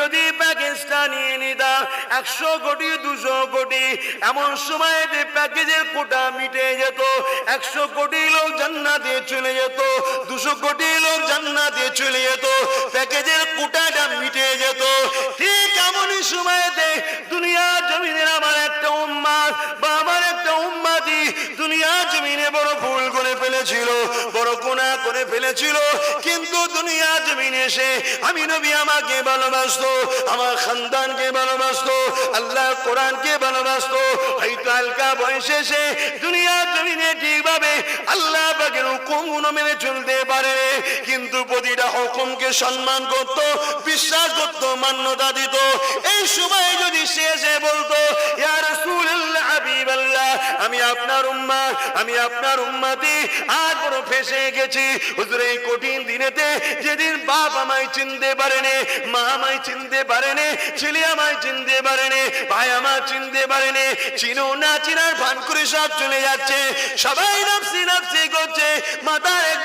যদি প্যাকেজটা নিয়ে নিতাম 100 কোটি 200 কোটি, এমন সময় প্যাকেজের কোটা মিটে যেত, 100 কোটি লোক জান্নাতে চলে যেত, 200 কোটি লোক জান্নাতে চলে যেত, প্যাকেজের কোটাটা মিটে যেত। ঠিক এমনই সময়তে দুনিয়া জমিনের আমার একটা উম্মাত বা আমার একটা উম্মাতি দুনিয়া জমিনে বড় ভুল করে ফেলেছিল, বড় গুনাহ করে ফেলেছিল, কিন্তু দুনিয়া জমিনে এসে আমি নবী আমাকে ভালোবাসতো, আমার খানদানকে ভালোবাসতো, আল্লাহ কোরআনকে ভালোবাসতো। হয়তো হালকা বয়সে এসে দুনিয়া জমিনে ঠিকভাবে আল্লাহ পাকের হুকুমগুলো মেনে চলতে পারে, কিন্তু প্রতিটা হুকুমকে সম্মান করত, বিশ্বাস করত, মান্যতা দিত। এই সময় যদি সে এসে বলতো, ইয়া রাসূলুল্লাহ, হাবিবাল্লাহ, আমি আপনার উম্মাত, আমি আপনার উম্মতি, আর বড় ফেঁসে গেছি হুজুর এই কঠিন দিনেতে, যেদিন বাপ আমায় চিনতে পারেনি, মা আমায় চিনতে পারেনি, ছেলে আমায় চিনতে পারেনি, ভাই আমার চিনতে পারেনি, চিনো না চিনার ভান করে সব চলে যাচ্ছে, সবাই নাফসি নাফসি করছে, মাথার এক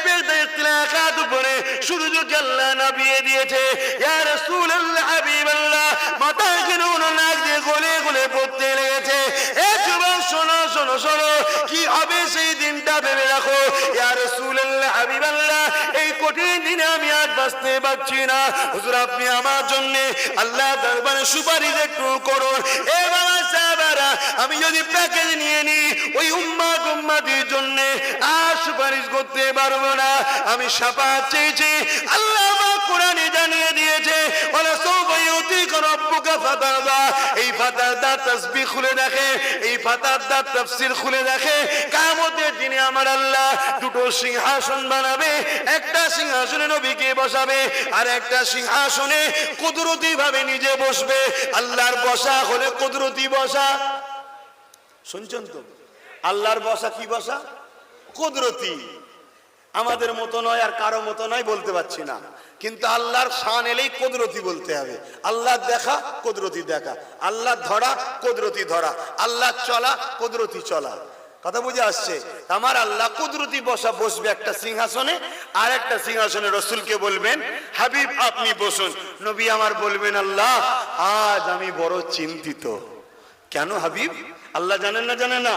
হাত উপরে সূর্যকে আল্লাহ নামিয়ে দিয়েছে। ইয়া রাসূলুল্লাহ, হাবিবাল্লাহ, মাথার কেন নাক দিয়ে গলে গলে পড়তে লেগেছে। এ যুবক শোনো শোনো শোনো, কি হবে সেই দিনটা ভেবে রাখো। ইয়া রাসূলুল্লাহ, হাবিবাল্লাহ, এই কঠিন দিনে আমি আর বাঁচতে পারছি না, হুজুর আপনি আমার জন্য আল্লাহ দরবারে সুপারিশ একটু করুন। এ বাবা সাহাবারা, আমি যদি প্যাকেজ নিয়ে নিই ওই উম্মাতির জন্য আর সুপারিশ করতে পারবো না। আমি শাফাআত চেয়েছি, আল্লাহ কোরআনে জানিয়ে দিয়েছে, ওয়ালা সাওফা ইউতিকা রাব্বুকা ফাতারদা। এই ফাতারদা তাসবিহ খুলে দেখে, এই ফাতারদা তাফসীর খুলে দেখে, কিয়ামতের দিনে আমার আল্লাহ দুটো সিংহাসন বানাবে, একটা সিংহাসনে নবীকে বসাবে, আর একটা সিংহাসনে কুদরতি ভাবে নিজে বসবে। আল্লাহর বসা হলে কুদরতি বসা, শুনছেন তো? আল্লাহর বসা কি বসা? কুদরতি। আমাদের মতো নয়, আর কারো মতো নয়, বলতে পারছি না, কিন্তু আল্লাহর শান এলেই কুদরতি বলতে হবে। আল্লাহ দেখা, কুদরতি দেখা, আল্লাহ ধরা, কুদরতি ধরা, আল্লাহ চলা, কুদরতি চলা। কথা বুঝে আসছে? আমার আল্লাহ কুদরতি বসা বসবে একটা সিংহাসনে, আর একটা সিংহাসনে রসুলকে বলবেন, হাবিব আপনি বসুন। নবী আমার বলবেন, আল্লাহ আজ আমি বড় চিন্তিত। কেন হাবিব? আল্লাহ জানেন না? জানেন না?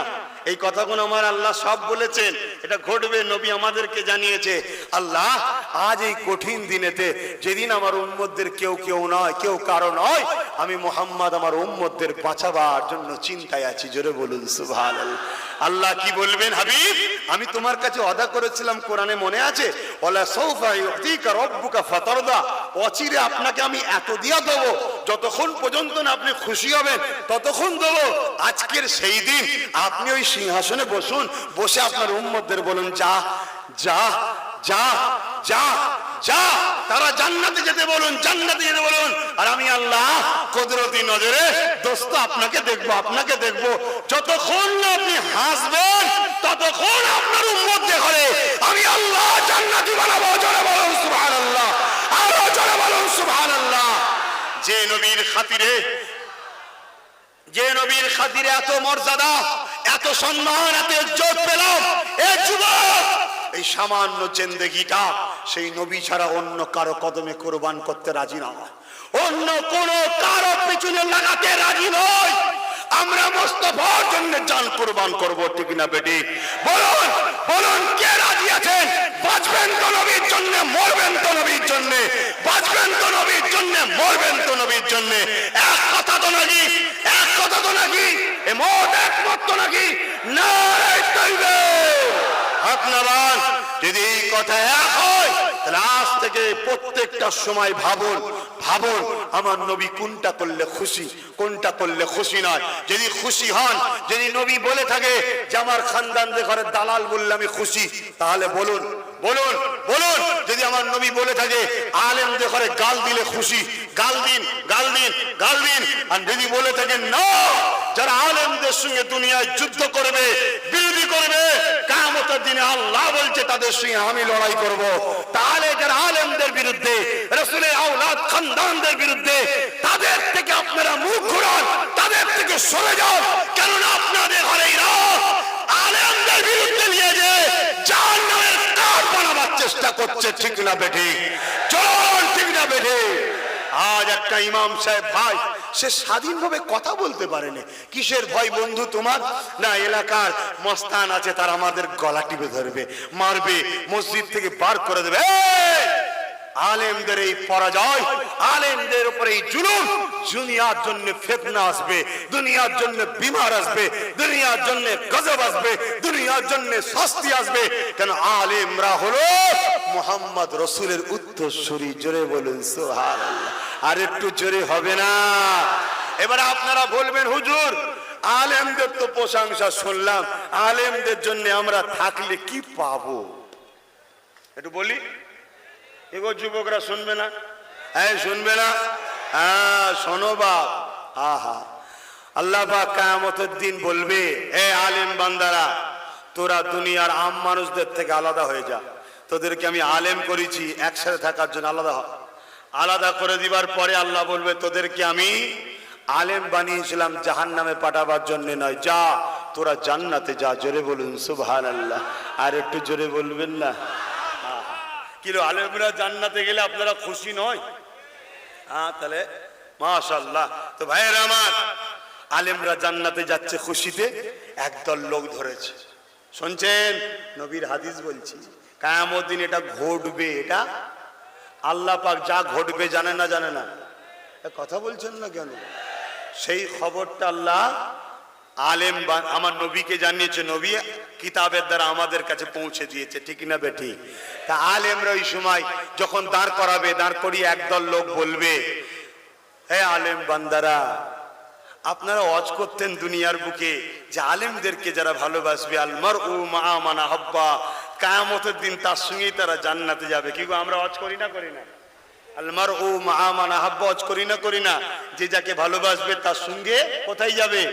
এই কথাগুলো আমার আল্লাহ সব বলেছেন, এটা ঘটবে, নবী আমাদেরকে জানিয়েছে। আল্লাহ আজ এই কঠিন দিনেতে, যেদিন আমার উম্মতদের কেউ কেউ নয়, কেউ কারো নয়, আমি মুহাম্মদ আমার উম্মতদের বাঁচাবার জন্য চিন্তায় আছি। জোরে বলুন সুবহানাল্লাহ। আল্লাহ কি বলবেন? হাবিব আমি তোমার কাছে ওয়াদা করেছিলাম, কোরআনে মনে আছে, ওয়ালা সাওফা ইউতিকা রাব্বুকা ফাতারদা, অচিরে আপনাকে আমি এত দিয়া দেবো, যতক্ষণ পর্যন্ত না আপনি খুশি হবেন ততক্ষণ দেবো। আজকের সেই দিন, আপনি ওই সিংহাসনে বসুন, বসে আপনার উম্মতদের বলুন, যা যা যা যা যা, তারা জান্নাতে যেতে বলুন, জান্নাতে যেতে বলুন। আর আমি আল্লাহ কুদরতি নজরে দোস্ত আপনাকে দেখবো, আপনাকে দেখবো। যতক্ষণ না আপনি হাসবেন ততক্ষণ আপনার উম্মত দেখে আমি আল্লাহ জান্নাতি বানাবো। জোরে বলুন সুবহানাল্লাহ, আরো জোরে বলুন সুবহানাল্লাহ। যে নবীর খাতিরে, যে নবীর খাতিরে এত মর্যাদা, এত সম্মান, এত ইজ্জত পেলাম, এ যুবক এই সামান্য জিন্দেগিটা সেই নবী ছাড়া অন্য কারো কদমে কুরবান করতে রাজি না, অন্য কোন কারো পিছনে লাগাতে রাজি নয়। আমরা মুস্তাফার জন্য জান কুরবান করব, ঠিক না বেটি? বলুন বলুন, কে রাজি আছেন? বাঁচবেন তো নবীর জন্য, মরবেন তো নবীর জন্য, বাঁচবেন তো নবীর জন্য, মরবেন তো নবীর জন্য। এক কথা তো নাকি, এক কথা তো নাকি, এ মোট একমত তো নাকি? নারে তাকবীর, আপনারা যদি এই কথা এক হয়, তাহলে আজ থেকে প্রত্যেকটা সময় ভাবুন, ভাবুন আমার নবী কোনটা করলে খুশি, কোনটা করলে খুশি নয়। যদি খুশি হন, যদি নবী বলে থাকে যে আমার খানদানদের ঘরে দালাল বললে আমি খুশি, তাহলে বলুন বলুন বলুন। যদি আমার নবী বলে থাকে আলেমদের ঘরে গাল দিলে খুশি, গাল দিন গাল দিন গাল দিন। আর যদি বলে থাকেন না, যারা আলেমদের সঙ্গে দুনিয়ায় যুদ্ধ করবে, বিরোধী করবে, কিয়ামতের দিনে আল্লাহ বলছে তাদের সঙ্গে আমি লড়াই করব, তাহলে যারা আলেমদের বিরুদ্ধে, রাসূলের আওলাদ খানদানদের বিরুদ্ধে, তাদের থেকে আপনারা মুখ ঘুরান, তাদের থেকে সরে যান। কেননা আপনাদের ঘরেইরা আলেমদের বিরুদ্ধে নিয়ে যে জাহান্নামের কাঠ বানাবার চেষ্টা করছে, ঠিক না বেঠিক? চলুন, ঠিক না বেঠিক? আজ একটা ইমাম সাহেব ভাই, সে স্বাধীনভাবে কথা বলতে পারেনি। কিসের ভয় বন্ধু তোমার? না, এলাকার মস্তান আছে, তারা আমাদের গলা টিপে ধরবে, মারবে, মসজিদ থেকে বার করে দেবে। আলেমদের এই পরাজয়, আলেমদের উপরে এই জুলুম, দুনিয়ার জন্য ফিতনা আসবে, দুনিয়ার জন্য বিমার আসবে, দুনিয়ার জন্য গজব আসবে, দুনিয়ার জন্য শাস্তি আসবে। কেন? আলেমরা হলো মুহাম্মদ রাসূলের উত্তরসূরি। জোরে বলুন সুবহানাল্লাহ। আর একটু জোরে হবে না? এবারে আপনারা বলবেন হুজুর আলেমদের তো প্রশংসা শুনলাম, আলেমদের জন্য আমরা থাকলে কি পাবো? একটু বলি, এগো যুবকরা শুনবে না? হ্যাঁ শুনবে না? হ্যাঁ শোনো বাপ। আহা, আল্লাহ পাক কিয়ামতের দিন বলবে, এ আলেম বান্দারা, তোরা দুনিয়ার আম মানুষদের থেকে আলাদা হয়ে যা। তোদেরকে আমি আলেম করেছি একসাথে থাকার জন্য, আলাদা হ। আলাদা করে দিবার পরে আল্লাহ বলবে, তোদেরকে আমি আলেম বানিয়েছিলাম জাহান্নামে পাঠাবার জন্য নয়, যা তোরা জান্নাতে যা। জোরে বলুন সুবহানাল্লাহ। আর একটু জোরে বলবেন না? কিলো আলেমরা জান্নাতে গেলে আপনারা খুশি নয়? হ্যাঁ, তাহলে মাশাআল্লাহ। তো ভাইয়েরা আমার, আলেমরা জান্নাতে যাচ্ছে খুশিতে, একদল লোক ধরেছে। শুনছেন? নবীর হাদিস বলছি, কিয়ামত দিন এটা ঘটবে। এটা আল্লাহ পাক যা ঘটবে জানে না? জানে না? কথা বলছেন না কেন? সেই খবরটা আল্লাহ আলেম আমার নবীকে জানিয়েছে, নবী কিতাবের দ্বারা আমাদের কাছে পৌঁছে দিয়েছে। ঠিক না বেঠি? তা আলেমরা ওই সময় যখন দাঁড় করাবে, দাঁড় করিয়ে একদল লোক বলবে, হে আলেম বান্দারা, আপনারা ওয়াজ করতেন দুনিয়ার বুকে যে আলেমদেরকে যারা ভালোবাসবে, আল মারউ মা মান আহাব্বা, কিয়ামতের দিন তার সঙ্গেই তারা জান্নাতে যাবে। কি গো, আমরা ওয়াজ করি না? করি না? আল মারউ মা মান আহাব্বা ওয়াজ করি না? করি না? যে যাকে ভালোবাসবে তার সঙ্গে কোথায় যাবে?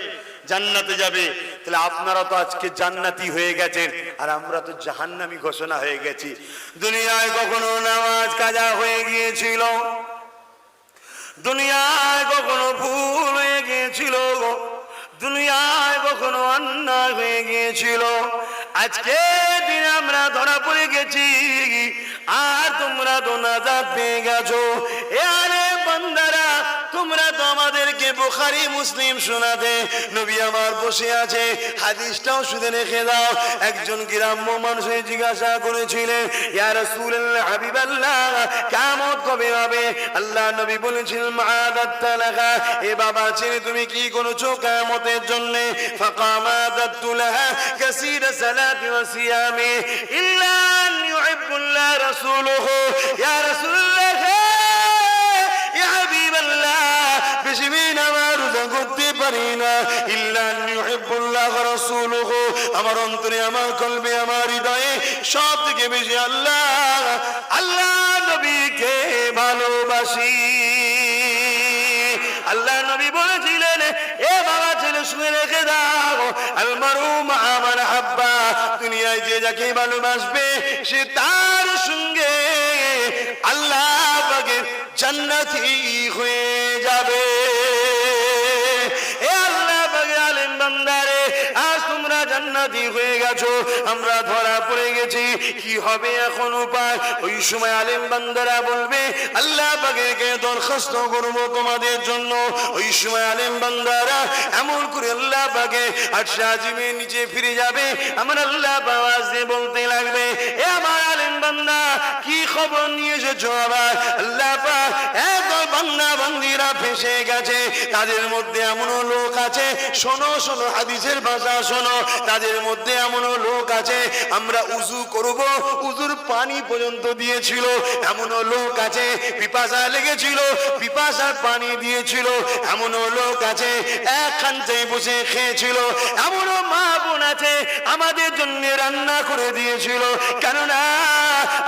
জান্নাতে যাবে। তাহলে আপনারা তো আজকে জান্নাতি হয়ে গেছেন, আর আমরা তো জাহান্নামী ঘোষণা হয়ে গেছি। দুনিয়ায় কখনো নামাজ কাজা হয়ে গিয়েছিল, দুনিয়ায় কখনো ভুল হয়ে গিয়েছিল, দুনিয়ায় কখনো অন্যায় হয়ে গিয়েছিল, আজকে দিন আমরা ধরা পড়ে গেছি, আর তোমরা তো নাজাত পেয়ে গেছো। এ আলেম বান্দারা, তোমরা তো আমাদেরকে বুখারী মুসলিম শোনাতে, নবী আমার বসে আছে, হাদিসটাও শুনে রেখে দাও। একজন গ্রাম্য মানুষ জিজ্ঞাসা করেছিলেন, ইয়া রাসূলুল্লাহ, হাবিবাল্লাহ, কিয়ামত কবে হবে? আল্লাহ নবী বলেছিলেন, মা'আদাত্তা লাহা, এ বাবা ছেলে তুমি কি করেছো কিয়ামতের জন্য? ফাকামাদাতু লাহা কাসীরা সালাতি ওয়া সিয়ামি ইল্লা আন ইউহিব্বুল্লাহ রাসূলুহু। ইয়া রাসূলুল্লাহ, ইয়া হাবিবাল্লাহ, বেশি নামাজ রোজা করতে পারি না, ইল্লা আন ইউহিব্বুল্লাহ রাসূলুহু, আমার অন্তরে, আমার কলবে, আমার হৃদয়ে সব থেকে বেশি আল্লাহ নবীকে ভালোবাসি। আল্লাহ নবী বলেছিলেন, এ বাবা ছেলে শুনে রেখে দাও, আল মারউ মা মান আহাব্বা, দুনিয়ায় যে যাকে ভালোবাসবে সে তার সঙ্গে আল্লাহ পাকের জান্নাতি হয়ে যাবে। এ আল্লাহ পাকের আলেম বান্দারে, আজ তোমরা জান্নাতি হয়ে গেছো, আমরা ধরা পড়ে গেছি, কি হবে এখন উপায়? ওই সময় আলেম বান্দারা বলবে, আল্লাহ পাকে দরখাস্ত করব তোমাদের জন্য। ওই সময় আলেম বান্দারা এমন করে আল্লাহ পাকে আরশে আজিমে নিচে ফিরে যাবে, আমার আল্লাহ আওয়াজ দিয়ে বলতে লাগবে, এ আমার আলেম বান্দা, কি খবর নিয়ে এসেছো? আবার আল্লাহ পাক একদল বান্দা বান্দিরা ফেসে গেছে, তাদের মধ্যে এমনও লোক আছে, শোনো শোনো হাদিসের ভাষা শোনো, তাদের মধ্যে এমনও লোক আছে, আমরা উযু করব, উযুর পানি পর্যন্ত দিয়েছিল। এমনও লোক আছে পিপাসা লেগেছিল, পিপাসার পানি দিয়েছিল। এমনও লোক আছে একখানটায় বসে খেয়েছিল। এমনও মা বোন আছে আমাদের জন্য রান্না করে দিয়েছিল। কেননা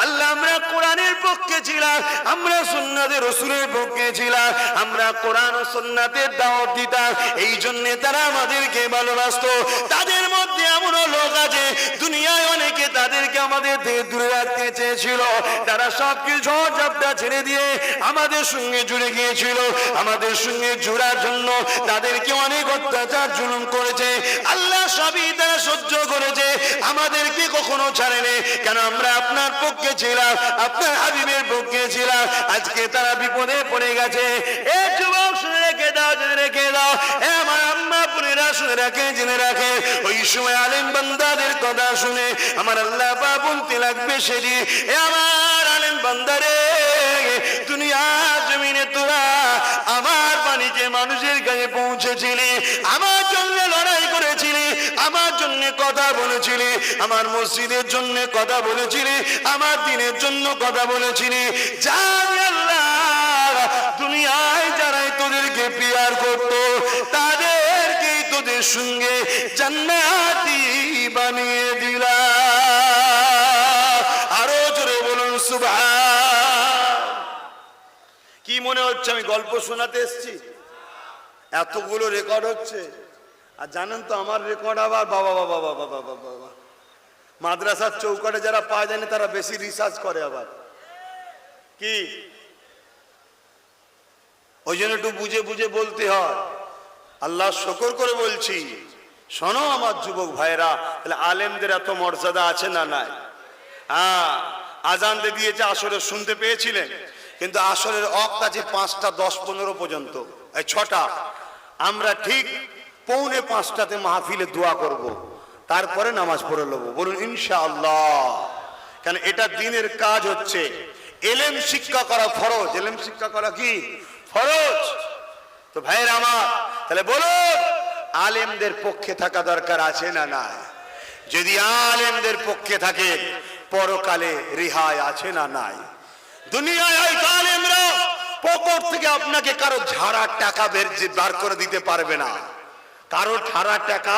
আল্লাহ, আমরা কোরআনের পক্ষে ছিলাম, আমরা সুন্নাতের রাসূলের পক্ষে ছিলাম, আমরা কোরআন ও সুন্নাতের দাওয়াত দিতাম, এই জন্য তারা আমাদেরকে ভালোবাসতো। তাদের মধ্যে এমনও লোক আছে, দুনিয়ায় অনেকে তাদেরকে আমাদের থেকে দূরে রাখতে চেয়েছিল, তারা সবকিছু ঝড়-ঝাপটা ছেড়ে দিয়ে আমাদের সঙ্গে জুড়ে গিয়েছিল। আমাদের সঙ্গে জুড়ার জন্য তাদেরকে অনেক অত্যাচার জুলুম করেছে, আল্লাহ সবই তারা সহ্য করেছে, আমাদেরকে কখনো ছাড়েনি। কেন? আমরা আপনার পক্ষে ছিলাম, আপনার হাবিবের পক্ষে ছিলাম। আজকে তারা বিপদে পড়ে গেছে। এ যুবক শুনে রেখে দাও, জেনে রেখে দাও, এ আমার আম্মা বোনেরা শুনে রাখে, জেনে রাখে, ওই সময় আলেম বান্দাদের কথা শুনে আমার আল্লাহ পাক বলতে লাগবে সেদিন, এ আমার আলেম বান্দারে, দুনিয়ার জমিনে তোরা আমার বাণীকে মানুষের কাছে পৌঁছেছিলি, আমার জন্য লড়াই করেছিলি, আমার জন্য কথা বলেছিলি, আমার মসজিদের জন্য কথা বলেছিলি, আমার দ্বীনের জন্য কথা বলেছিলি। জানি আল্লাহ দুনিয়ায় যারাই তোদেরকে পিয়ার করতো তাদেরকেই তোদের সঙ্গে জান্নাতি বানিয়ে দিলা। আরো জোরে বলুন সুবহান। কি মনে হচ্ছে আমি গল্প শোনাতে এসেছি? এতগুলো রেকর্ড হচ্ছে। আর জানেন তো আমার রেকর্ড আবার বাবা বাবা বাবা বাবা বাবা মাদ্রাসার চৌকাটে যারা পাওয়া যায়নি তারা বেশি রিসার্চ করে। আবার কি ওই জন্য একটু বুঝে বুঝে বলতে হয়। আল্লাহ শুকর করে বলছি, শোনো আমার যুবক ভাইরা, তাহলে আলেমদের এত মর্যাদা আছে না নাই? আজান দিয়েছে আসরে, শুনতে পেয়েছিলেন? কিন্তু আসরের ওয়াক্ত আছে 5টা 10-15 পর্যন্ত, এই 6টা। আমরা ঠিক 4:45 মাহফিলে দোয়া করব, তারপরে নামাজ পড়ে নেবো। বলুন ইনশাআল্লাহ। কেন এটা দিনের কাজ হচ্ছে। এলেম শিক্ষা করা ফরজ। এলেম শিক্ষা করা কি ফরজ? তো ভাইয়ের আমার, তাহলে বলুন আলেমদের পক্ষে থাকা দরকার আছে না নাই? যদি আলেমদের পক্ষে থাকে পরকালে রেহাই আছে না নাই? দুনিয়ায় হয়তো আলেমরা পকেট থেকে আপনাকে কারো ঝাড়া টাকা বার করে দিতে পারবে না, কারো ঝাড়া টাকা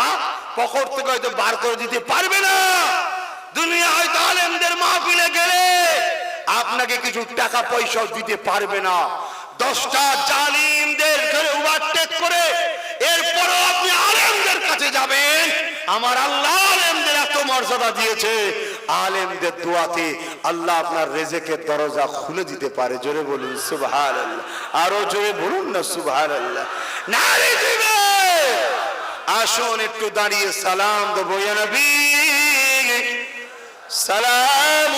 পকেট থেকে হয়তো বার করে দিতে পারবে না। দুনিয়া হয়তো আলেমদের মাহফিলে গেলে আপনাকে কিছু টাকা পয়সাও দিতে পারবে না। 10টা জালিমদের ঘরে ওভারটেক করে এরপরও আপনি আলেমদের কাছে যাবেন। আমার আল্লাহ আলেমদের এত মর্যাদা দিয়েছে, আলেমদের দোয়াতে আল্লাহ আপনার রিজিকের দরজা খুলে দিতে পারে। জোরে বলুন সুবহানাল্লাহ। আরো জোরে বলুন না সুবহানাল্লাহ। নারে দিবে। আসুন একটু দাঁড়িয়ে সালাম দেবো। ইয়া নবী সালাম।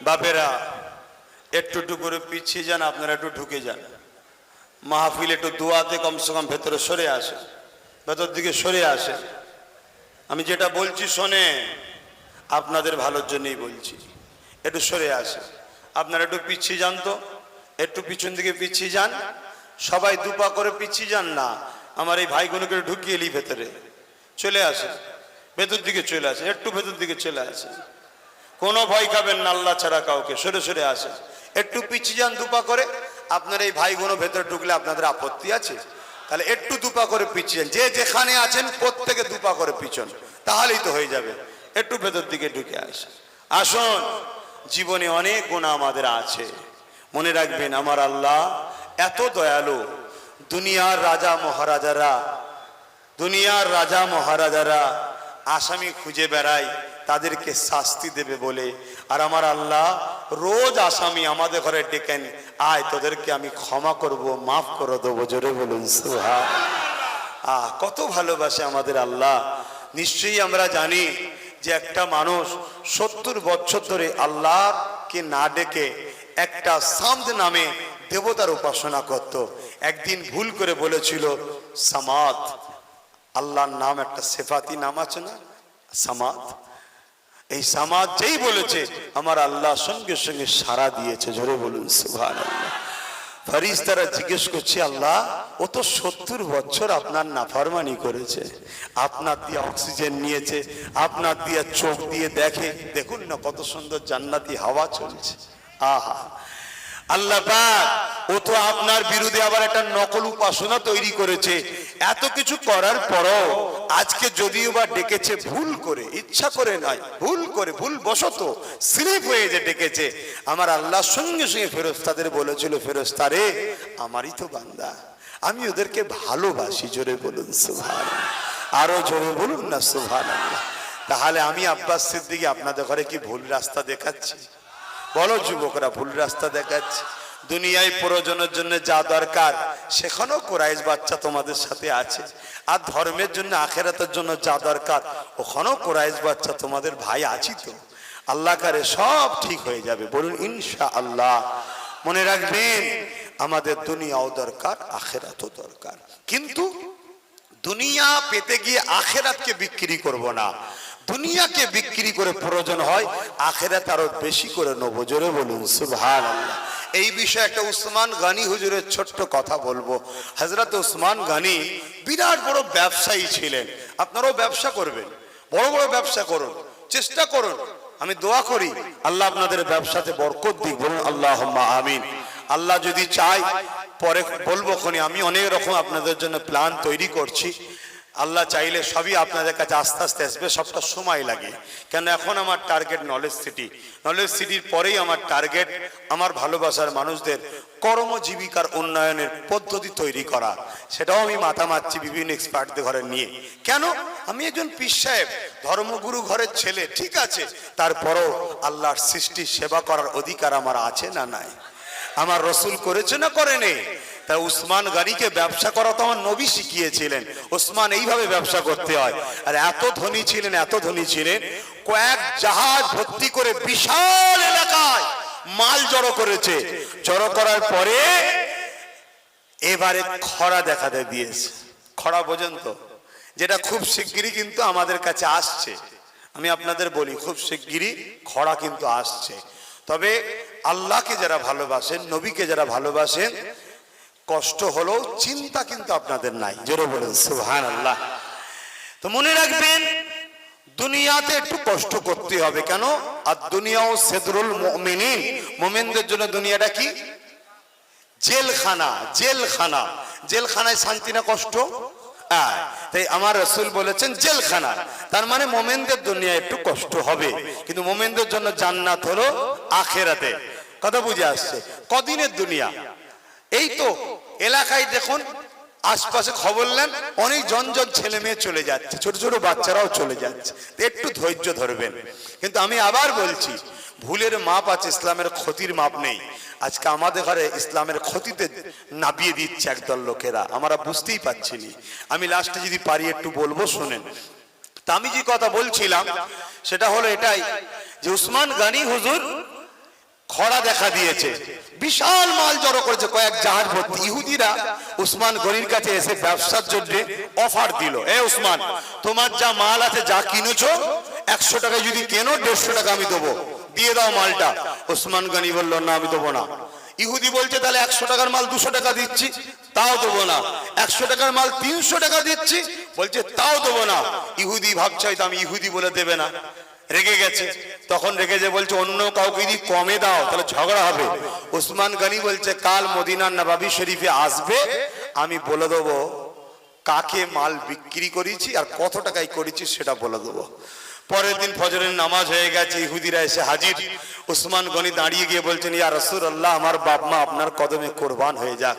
বাপেরা একটু একটু করে পিছিয়ে যান, আপনারা একটু ঢুকে যান মাহফিল। একটু দোয়াতে কমসে কম ভেতরে সরে আসে, ভেতর দিকে সরে আসে। আমি যেটা বলছি শোনে, আপনাদের ভালোর জন্যই বলছি। একটু সরে আসে, আপনারা একটু পিছিয়ে যান তো, একটু পিছন দিকে পিছিয়ে যান। সবাই দুপা করে পিছিয়ে যান না, আমার এই ভাইগুলোকে ঢুকিয়ে এলি ভেতরে। চলে আসে, ভেতর দিকে চলে আসে, একটু ভেতর দিকে চলে আসে। কোনো ভয় খাবেন না আল্লাহ ছাড়া কাউকে। সরে সরে আসে, একটু পিছিয়ে যান দুপা করে। আপনার এই ভাইগুলো ভেতরে ঢুকলে আপনাদের আপত্তি আছে? তাহলে একটু দুপা করে পিছিয়ে যান। যে যেখানে আছেন প্রত্যেকে দুপা করে পিছন, তাহলেই তো হয়ে যাবে। একটু ভেতর দিকে ঢুকে আসে। আসুন, জীবনে অনেক গুনাহ আমাদের আছে। মনে রাখবেন আমার আল্লাহ এত দয়ালু। দুনিয়ার রাজা মহারাজারা আসামি খুঁজে বেড়ায় তাদেরকে শাস্তি দেবে বলে, আর আমার আল্লাহ রোজ আসামি আমাদের ঘরে ডেকেন, আয় তোদেরকে আমি ক্ষমা করব, মাফ করে দেবো। জোরে বলুন সুবহানাল্লাহ। কত ভালোবাসে আমাদের আল্লাহ। নিশ্চয়ই আমরা জানি যে একটা মানুষ 70 বছর ধরে আল্লাহকে না ডেকে একটা সামদ নামে দেবতার উপাসনা করত। একদিন ভুল করে বলেছিল সামাদ। আল্লাহর নাম একটা সিফাতি নাম আছে না, সামাদ। এই সামাদ যেই বলেছে আমার আল্লাহ সঙ্গে সঙ্গে সাড়া দিয়েছে। জোরে বলুন সুবহানাল্লাহ। ফেরেশতারা জিজ্ঞেস করছে, আল্লাহ ও তো 70 বছর আপনার নাফরমানি করেছে, আপনার দিয়ে অক্সিজেন নিয়েছে, আপনার দিয়ে চোখ দিয়ে দেখে, দেখুন না কত সুন্দর জান্নাতি হাওয়া চলছে। আহা আল্লাহ পাক ও তো আপনার বিরুদ্ধে আবার একটা নকল উপাসনা তৈরি করেছে। এত কিছু করার পরও আজকে যদিও বা ডেকেছে ভুল করে, ইচ্ছা করে নয়, ভুল করে, ভুল বশত স্লিপ হয়ে যে ডেকেছে। আমার আল্লাহ সঙ্গে সঙ্গে ফেরেশতাদের বলেছিল, ফেরেশতারে আমারই তো বান্দা, আমি ওদেরকে ভালোবাসি। জোরে বলুন সুবহানাল্লাহ। আরো জোরে বলুন না সুবহানাল্লাহ। তাহলে আমি আব্বাস সিদ্দিকী আপনাদের ঘরে কি ভুল রাস্তা দেখাচ্ছি? বলো যুবকরা, ভুল রাস্তা দেখাচ্ছি? দুনিয়ায় প্রয়োজনের জন্য যা দরকার সেখানেও কুরাইশ বাচ্চা তোমাদের সাথে আছে, আর ধর্মের জন্য আখিরাতের জন্য যা দরকার ওখানেও কুরাইশ বাচ্চা তোমাদের ভাই আছি তো। আল্লাহ করে সব ঠিক হয়ে যাবে, বলুন ইনশাআল্লাহ। মনে রাখবেন আমাদের দুনিয়াও দরকার, আখিরাতও দরকার, কিন্তু দুনিয়া পেতে গিয়ে আখিরাতকে বিক্রি করব না। দুনিয়াকে বিক্রি করে প্রয়োজন হয় আখিরাত আরো বেশি করে নেব, জোরে বলুন সুবহানাল্লাহ। এই বিষয়ে একটা উসমান গনি হুজুরের ছোট্ট কথা বলবো। হযরত উসমান গনি বিরাট বড় ব্যবসায়ী ছিলেন। আপনারাও ব্যবসা করবেন, বড় বড় ব্যবসা করুন, চেষ্টা করুন। আমি দোয়া করি আল্লাহ আপনাদের ব্যবসাতে বরকত দিক, বলুন আল্লাহুম্মা আমিন। আল্লাহ যদি চায় পরে বলবো, আমি অনেক রকম আপনাদের জন্য প্ল্যান তৈরি করছি। আল্লাহ চাইলে সবই আপনাদের কাছে আস্তে আস্তে আসবে, সবটা সময় লাগে। কেন এখন আমার টার্গেট নলেজ সিটি, নলেজ সিটির পরেই আমার টার্গেট আমার ভালোবাসার মানুষদের কর্মজীবিকার উন্নয়নের পদ্ধতি তৈরি করা। সেটাও আমি মাথা মারছি বিভিন্ন এক্সপার্টদের ঘরে নিয়ে। কেন? আমি একজন পীর সাহেব, ধর্মগুরু ঘরের ছেলে, ঠিক আছে, তারপরও আল্লাহর সৃষ্টির সেবা করার অধিকার আমার আছে না নাই? আমার রসুল করেছে না করেনি? তা উসমান গনিকে ব্যবসা করা তো আমার নবী শিখিয়েছিলেন। উসমান এইভাবে ব্যবসা করতে হয়। আর এত ধনী ছিলেন, এত ধনী ছিলেন, কয়েক জাহাজ ভর্তি করে বিশাল এলাকায় মাল জড়ো করেছে। জড়ো করার পরে এবারে খরা দেখা দিয়েছে। খরা পর্যন্ত, যেটা খুব শিগগিরই কিন্তু আমাদের কাছে আসছে। আমি আপনাদের বলি, খুব শিগগিরই খরা কিন্তু আসছে। তবে আল্লাহকে যারা ভালোবাসেন, নবীকে যারা ভালোবাসেন, কষ্ট হলেও চিন্তা কিন্তু আপনাদের নাই, জোরে বলেন সুবহানাল্লাহ। তো মনে রাখবেন দুনিয়াতে একটু কষ্ট করতে হবে। কেন? আর দুনিয়াও সিদরুল মুমিনিন, মুমিনদের জন্য দুনিয়াটা কি? জেলখানা। জেলখানা, জেলখানায় শান্তি না কষ্ট? তাই আমার রাসূল বলেছেন জেলখানা, তার মানে মুমিনদের দুনিয়া একটু কষ্ট হবে, কিন্তু মুমিনদের জন্য জান্নাত হলো আখিরাতে। কথা বুঝে আসছে? কদিনের দুনিয়া? এই তো এলাকায় দেখুন, আশপাশে খবর নেন, অনেক জন ছেলে মেয়ে চলে যাচ্ছে, ছোট ছোট বাচ্চারাও চলে যাচ্ছে। একটু ধৈর্য ধরবেন। কিন্তু আমি আবার বলছি, ভুলের মাপ আছে, ইসলামের ক্ষতির মাপ নেই। আজকে আমাদের ঘরে ইসলামের ক্ষতিতে নাবিয়ে দিচ্ছে একদল লোকেরা, আমরা বুঝতেই পারছি না। আমি লাস্টে যদি পারি একটু বলবো, শোনেন। তা আমি যে কথা বলছিলাম সেটা হলো এটাই, যে উসমান গনি হুজুর খরা দেখা দিয়েছে, বিশাল মাল জড়ো করেছে, কয়েক জাহাজ ভর্তি। ইহুদিরা উসমান গনির কাছে এসে ব্যবসার জন্য অফার দিল, এ উসমান, তোমার যা মাল আছে, যা কিনেছো, 100 টাকায় যদি কেনো 150 টাকা আমি দেবো, দিয়ে দাও মালটা। উসমান গনি বলল, না আমি দেবো না। ইহুদি বলছে, তাহলে 100 টাকার মাল 200 টাকা দিচ্ছি, তাও দেবো না। 100 টাকার মাল 300 টাকা দিচ্ছি, বলছে তাও দেবো না। ইহুদি ভাবছে হয়তো আমি ইহুদি বলে দেবে না, রেগে গেছে। তখন রেগে যে বলছে, অন্য কাউকে যদি কমে দাও তাহলে ঝগড়া হবে। উসমান গনি বলছে, কাল মদিনার নবাবী শরীফে আসবে, আমি বলে দেবো কাকে মাল বিক্রি করেছি আর কত টাকায় করেছি সেটা বলে দেবো। পরের দিন ফজরের নামাজ হয়ে গেছে, ইহুদিরা এসে হাজির। উসমান গনি দাঁড়িয়ে গিয়ে বলছেন, ইয়া রাসূলুল্লাহ, আমার বাপ মা আপনার কদমে কোরবান হয়ে যাক।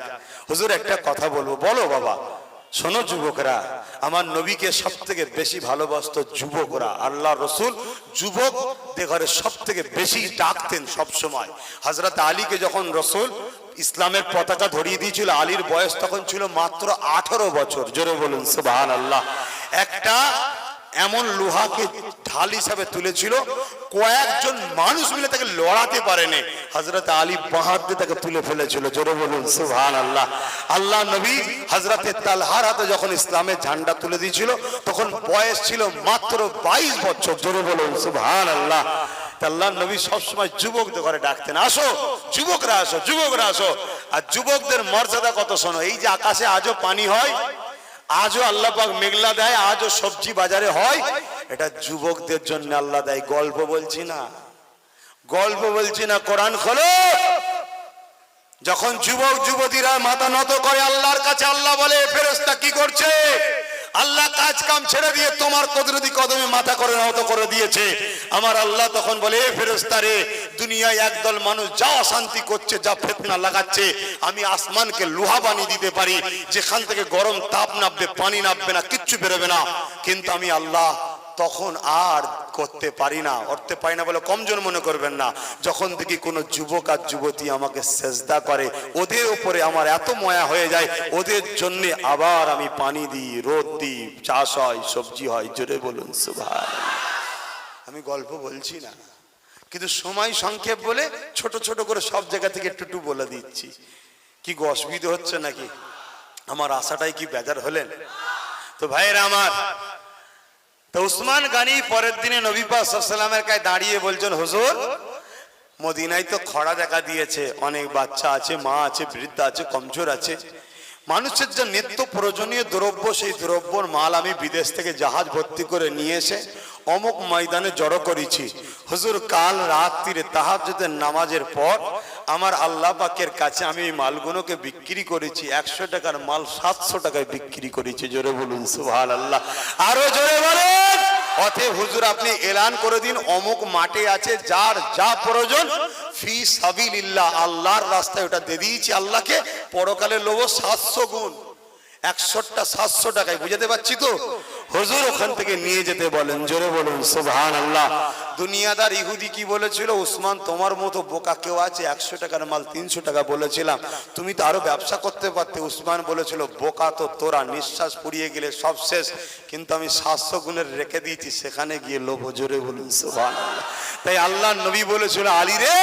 হুজুর একটা কথা বলবো। বলো বাবা। শোনো যুবকরা, আমার নবীকে সব থেকে বেশি ভালোবাসতো যুবকরা। আল্লাহ রসুল যুবকদের ঘরে সব থেকে বেশি ডাকতেন সব সময়। হযরত আলীকে যখন রসুল ইসলামের পতাকা ধরিয়ে দিয়েছিল, আলীর বয়স তখন ছিল মাত্র 18 বছর। জোরে বলুন সুবহানাল্লাহ। একটা এমন লোহাকে ঢাল হিসাবে তুলেছিল, কয়েকজন মানুষ মিলে তাকে লড়াতে পারেনি। হযরত আলী বাঁ দিয়ে তাকে তুলে ফেলেছিল। জোরে বলুন সুবহানাল্লাহ। আল্লাহ নবী হযরত তালহার হাতে যখন ইসলামের ঝান্ডা তুলে দিয়েছিল, তখন বয়স ছিল মাত্র 22 বছর। জোরে বলুন সুবহানাল্লাহ। আল্লাহ নবী সবসময় যুবকদের ঘরে ডাকতেন, আসো যুবকরা, আসো যুবকরা, আসো। আর যুবকদের মর্যাদা কত শোনো। এই যে আকাশে আজও পানি হয়, আজও আল্লাহ পাক মেঘলা দেয়, আজও সবজি বাজারে হয়, এটা যুবকদের জন্য আল্লাহ দেয়। গল্প বলছি না, গল্প বলছি না, কোরআন খোলো। যখন যুবক যুবতীরা মাথা নত করে আল্লাহর কাছে, আল্লাহ বলে, ফেরেশতা কি করছে? আল্লাহ কাজ কাম ছেড়ে দিয়ে তোমার কুদরতি কদমে মাথা করে নত করে দিয়েছে। আমার আল্লাহ তখন বলে, ফেরেশতা রে, দুনিয়ায় একদল মানুষ যা অশান্তি করছে, যা ফিতনা লাগাচ্ছে, আমি আসমানকে লোহা বানিয়ে দিতে পারি, যেখান থেকে গরম তাপ নামবে, পানি নামবে না, কিচ্ছু বেরোবে না। কিন্তু আমি আল্লাহ তখন আর করতে পারি না বলে কমজোর মনে করবেন না। যখন দেখি কোনো যুবক আর যুবতী আমাকে সেজদা করে, ওদের উপরে আমার এত মায়া হয়ে যায়, ওদের জন্য আবার আমি পানি দিই, রোদ দিই, চাষ হয়, সবজি হয়। জোরে বলুন সুবহানাল্লাহ। আমি গল্প বলছি না, কিন্তু সময় সংক্ষেপ বলে ছোট ছোট করে সব জায়গা থেকে একটু বলে দিচ্ছি। কি গো অসুবিধা হচ্ছে নাকি? আমার আশাটাই কি বেজার হলেন? তো ভাইয়েরা আমার, তো উসমান গানি পরের দিনে নবী পাক সাল্লাল্লাহু আলাইহি ওয়াসাল্লামের কাছে দাঁড়িয়ে বলছেন, হুজুর মদিনায় তো খরা দেখা দিয়েছে, অনেক বাচ্চা আছে, মা আছে, বৃদ্ধ আছে, কমজোর আছে, মানুষের যে নিত্য প্রয়োজনীয় দ্রব্য, সেই দ্রব্যর মাল আমি বিদেশ থেকে জাহাজ ভর্তি করে নিয়ে এসে অমুক ময়দানে জড়ো করেছি। হুজুর কাল রাত্রিরে তাহাজ্জুদের নামাজের পর আমার আল্লাহ পাকের কাছে আমি এই মালগুলোকে বিক্রি করেছি, 100 টাকার মাল 700 টাকায় বিক্রি করেছি। জোরে বলুন সুবহানাল্লাহ, আরো জোরে বলেন। অতএব হুজুর আপনি এলান করে দিন, অমুক মাঠে আছে, যার যা প্রয়োজন ফি সাবিলিল্লাহ, আল্লাহর রাস্তায় ওটা দিয়ে দিয়েছি আল্লাহকে, পরকালে লোভ 700 গুণ, 100টা 700 টাকায়। বুঝাতে পারছি তো? হুজুর ওখান থেকে নিয়ে যেতে বলেন। জোরে বলুন সুবহানাল্লাহ। দুনিয়াদার ইহুদি কি বলেছিল? উসমান তোমার মতো বোকা কেউ আছে? 100 টাকার মাল 300 টাকা বলেছিলাম, তুমি তো আরো ব্যবসা করতে পারতে। উসমান বলেছিল, বোকা তো তোরা, নিঃশ্বাস পুড়িয়ে গেলে সব শেষ, কিন্তু আমি 700 গুণের রেখে দিয়েছি, সেখানে গিয়ে লোভ। জোরে বলুন সুবহানাল্লাহ। তাই আল্লাহ নবী বলেছিল, আলী রে,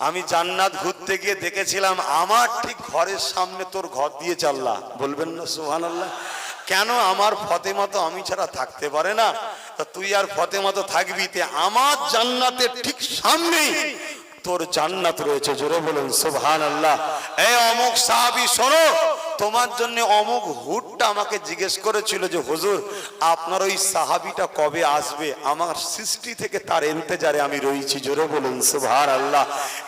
আমি জান্নাত ঘুরতে গিয়ে দেখেছিলাম, আমার ঠিক ঘরের সামনে তোর ঘর দিয়েছে আল্লাহ। বলবেন না সুবহানাল্লাহ? কেন? আমার ফতেমা তো আমি ছাড়া থাকতে পারে না, তা তুই আর ফতেমা তো থাকবি, তে আমার জান্নাতের ঠিক সামনেই তোর জান্নাত রয়েছে। জোরে বলুন সুবহানাল্লাহ। এই অমুক সাহাবী শোনো, তোমার জন্য অমুক হুটটা আমাকে জিজ্ঞেস করেছিল যে হুজুর আপনার ওই সাহাবীটা কবে আসবে? আমার সৃষ্টি থেকে তার ইন্তজারে আমি রয়েছি। জোরে বলুন সুবহানাল্লাহ।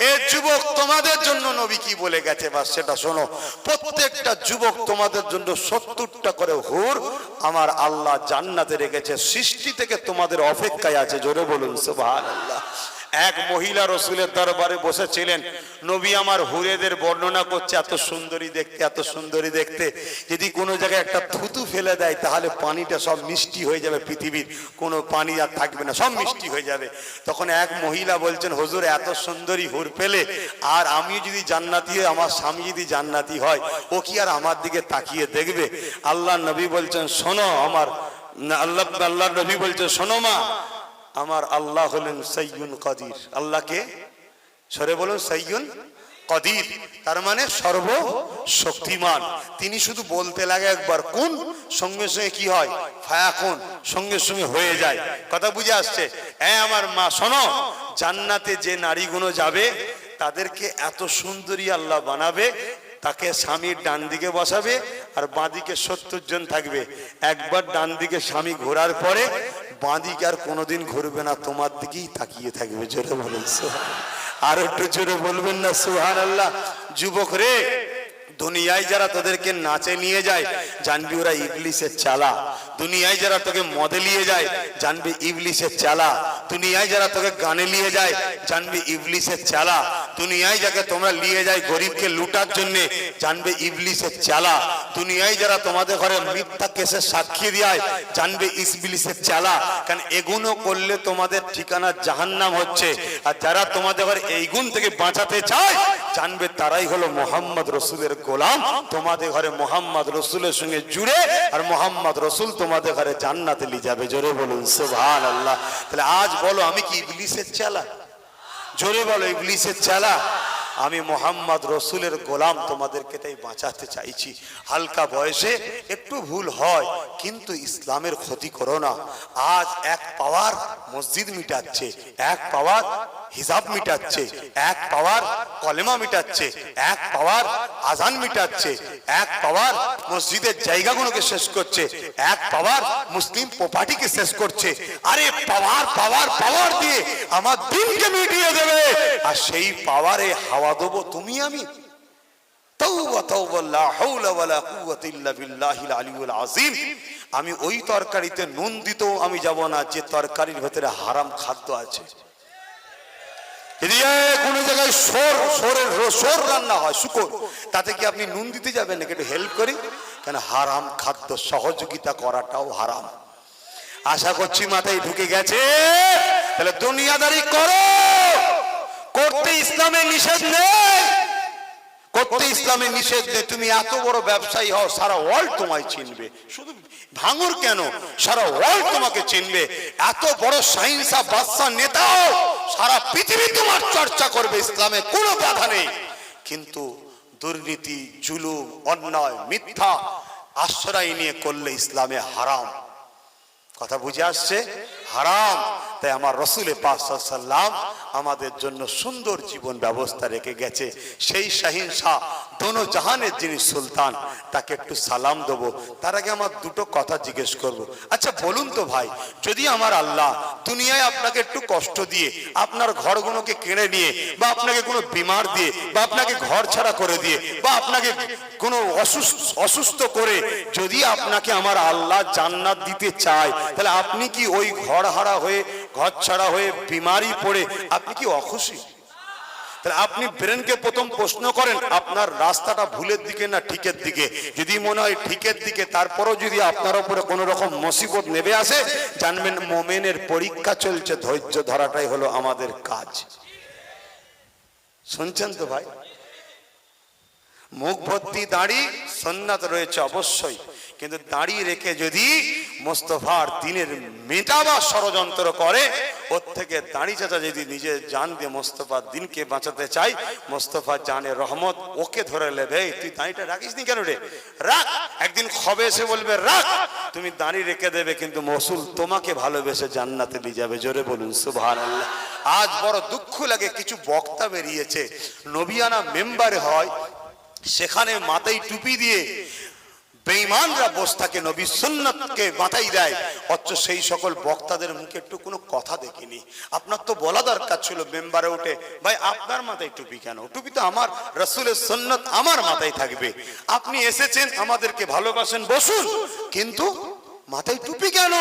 এই যুবক তোমাদের জন্য নবী কি বলে গেছে বাস সেটা শোনো। প্রত্যেকটা যুবক তোমাদের জন্য 70টা করে হুর আমার আল্লাহ জান্নাতে রেখেছে, সৃষ্টি থেকে তোমাদের অপেক্ষায় আছে। জোরে বলুন সুবহানাল্লাহ। এক মহিলা রসুলের দরবারে বসেছিলেন, নবী আমার হুরেদের বর্ণনা করছে, এত সুন্দরী দেখতে, এত সুন্দরী দেখতে, যদি কোনো জায়গায় একটা থুতু ফেলে দেয় তাহলে পানিটা সব মিষ্টি হয়ে যাবে, পৃথিবীর কোনো পানি আর থাকবে না, সব মিষ্টি হয়ে যাবে। তখন এক মহিলা বলছেন, হুজুর এত সুন্দরী হুর পেলে, আর আমি যদি জান্নাতি হয়, আমার স্বামী যদি জান্নাতি হয়, ও কি আর আমার দিকে তাকিয়ে দেখবে? আল্লাহ নবী বলছেন, শোনো আমার আল্লাহ নবী বলছেন, শোনো মা, আমার আল্লাহ হলেন সাইয়্যুন কাদির। আল্লাহকে সরে বলুন, সাইয়্যুন কাদির, তার মানে সর্বশক্তিমান। তিনি শুধু বলতে লাগে একবার কোন, সঙ্গে সঙ্গে কি হয়? ফায়াকুন, সঙ্গে সঙ্গে হয়ে যায়। কথা বুঝে আসছে? হ্যাঁ আমার মা শোনো, জান্নাতে যে নারীগুলো যাবে তাদেরকে এত সুন্দরী আল্লাহ বানাবে, তাকে স্বামীর ডান দিকে বসাবে আর বাঁ দিকে 70 জন থাকবে। একবার ডান দিকে স্বামী ঘোরার পরে বাঁ দিকে আর কোনোদিন ঘুরবে না, তোমার দিকেই তাকিয়ে থাকবে। জোরে বলুন সুবহানাল্লাহ। আর একটু জোরে বলবেন না সুবহানাল্লাহ? যুবক রে, দুনিয়ায় যারা তোদেরকে নাচে নিয়ে যায় জানবি ওরা ইবলিসের চালা। দুনিয়ায় যারা তোকে মদে নিয়ে যায় জানবি ইবলিসের চালা। দুনিয়ায় যারা তোকে গানে নিয়ে যায় জানবি ইবলিসের চালা। দুনিয়ায় যাকে তোমরা নিয়ে যায় গরিবকে লুটার জন্য জানবে ইবলিসের চালা। দুনিয়ায় যারা তোমাদের ঘরে মিথ্যা কেসে সাক্ষী দেয় জানবে ইবলিসের চালা। কারণ এগুলো করলে তোমাদের ঠিকানা জাহান্নাম হচ্ছে। আর যারা তোমাদের ঘরে এই গুণ থেকে বাঁচাতে চায় জানবে তারাই হলো মোহাম্মদ রসুলের গোলাম। তোমাদের ঘরে মোহাম্মদ রসুলের সঙ্গে জুড়ে আর মোহাম্মদ রসুল তোমাদের ঘরে জান্নাতে নিয়ে যাবে। জোরে বলুন সুবহানাল্লাহ। তাহলে আজ বলো, আমি কি ইবলিসের চালা? জোরে বলো, ইবলিসের চালা? আমি মোহাম্মদ রসুলের গোলাম, তোমাদেরকে তাই বাঁচাতে চাইছি। হালকা বয়সে একটু ভুল হয়, কিন্তু ইসলামের ক্ষতি করো না। আজ এক পাওয়ার মসজিদ মিটাচ্ছে, এক পাওয়ার হিজাব মিটাচ্ছে, এক পাওয়ার কলেমা মিটাচ্ছে, এক পাওয়ার আজান মিটাচ্ছে, এক পাওয়ার মসজিদের জায়গাগুলোকে শেষ করছে, এক পাওয়ার মুসলিম প্রপার্টিকে শেষ করছে। আরে পাওয়ার পাওয়ার পাওয়ার দিয়ে আমার দিনকে মিটিয়ে দেবে, আর সেই পাওয়ারে হাওয়া দেবো তুমি আমি। তাওবা তাওবা লা হাওলা ওয়ালা কুওয়াতা ইল্লা বিল্লাহিল আলিয়্যিল আযীম। আমি ওই তরকারিতে নুন দিতেও আমি যাব না যে তরকারির ভেতরে হারাম খাদ্য আছে। কোন জায়গায় সোর রান্না হয়, শুকর, তাতে কি আপনি নুন দিতে যাবেন নাকি? একটু হেল্প করি, কেন হারাম খাদ্য সহযোগিতা করাটাও হারাম। আশা করছি মাথায় ঢুকে গেছে। তাহলে দুনিয়াদারি করো, করতে ইসলামে নিষেধ নেই, করতে ইসলামে নিষেধ নেই। তুমি এত বড় ব্যবসায়ী হও, সারা ওয়ার্ল্ড তোমায় চিনবে। শুধু ভাঙুর কেন, সারা ওয়ার্ল্ড তোমাকে চিনবে। এত বড় সাহিংসা বাদশা নেতা হও, সারা পৃথিবী তোমার চর্চা করবে। ইসলামে কোনো বাধা নেই। কিন্তু দুর্নীতি, জুলুম, অন্যায়, মিথ্যা আশ্রয় নিয়ে করলে ইসলামে হারাম। কথা বুঝে আসছে? হারাম। তাই আমার রসুলে পাক সাল্লাল্লাহু আলাইহি ওয়াসাল্লাম আমাদের জন্য সুন্দর জীবন ব্যবস্থা রেখে গেছে। সেই শাহিনশাহ দোনো জাহানের যিনি সুলতান, তাকে একটু সালাম দেবো। তার আগে আমার দুটো কথা জিজ্ঞেস করব। আচ্ছা বলুন তো ভাই, যদি আমার আল্লাহ দুনিয়ায় আপনাকে একটু কষ্ট দিয়ে, আপনার ঘরগুলোকে কেড়ে নিয়ে, বা আপনাকে কোনো বিমার দিয়ে, বা আপনাকে ঘর ছাড়া করে দিয়ে, বা আপনাকে কোনো অসুস্থ করে যদি আপনাকে আমার আল্লাহ জান্নাত দিতে চায়, তাহলে আপনি কি ওই ঘর হারা হয়ে, ঘর ছাড়া হয়ে, বিমারি পড়ে আপনি কি অখুশি? তাহলে আপনি ব্রেনকে প্রথম প্রশ্ন করেন, আপনার রাস্তাটা ভুলের দিকে না ঠিকের দিকে? যদি মনে হয় ঠিকের দিকে, তারপরও যদি আপনার উপরে কোনো রকম মুসিবত নেমে আসে, জানবেন মুমিনের পরীক্ষা চলছে। ধৈর্য ধরাটাই হলো আমাদের কাজ। শুনছেন তো ভাই? মুখ ভর্তি দাড়ি, সুন্নাত রয়েছে অবশ্যই, কিন্তু দাড়ি রেখে যদি মোস্তফার দিনের মেটাবার ষড়যন্ত্র করে, ওর থেকে দাড়ি চাচা যদি নিজের জান দিয়ে মোস্তফার দিনকে বাঁচাতে চাই, মোস্তফা জানের রহমত ওকে ধরে নেবে। তুই দাড়িটা রাখিস নি কেন রে? রাখ। একদিন খবে এসে বলবে রাখ, তুমি দাড়ি রেখে দেবে, কিন্তু মসুল তোমাকে ভালোবেসে জান্নাতে নিয়ে যাবে। জোরে বলুন সুবহানাল্লাহ। আজ বড় দুঃখ লাগে, কিছু বক্তা বেরিয়েছে, নবিয়ানা মেম্বারে হয়, সেখানে মাথায় টুপি দিয়ে বেঈমানরা বসে থাকে, নবী সুন্নাতকে মাথায় দেয়, অথচ সেই সকল বক্তাদের মুখে একটু কোনো কথা দেখিনি। আপনার তো বলা দরকার ছিল মেম্বারে উঠে, ভাই আপনার মাথায় টুপি কেন? টুপি তো আমার রাসূলের সুন্নাত, আমার মাথায় থাকবে। আপনি এসেছেন, আমাদেরকে ভালোবাসেন, বসুন, কিন্তু মাথায় টুপি কেন?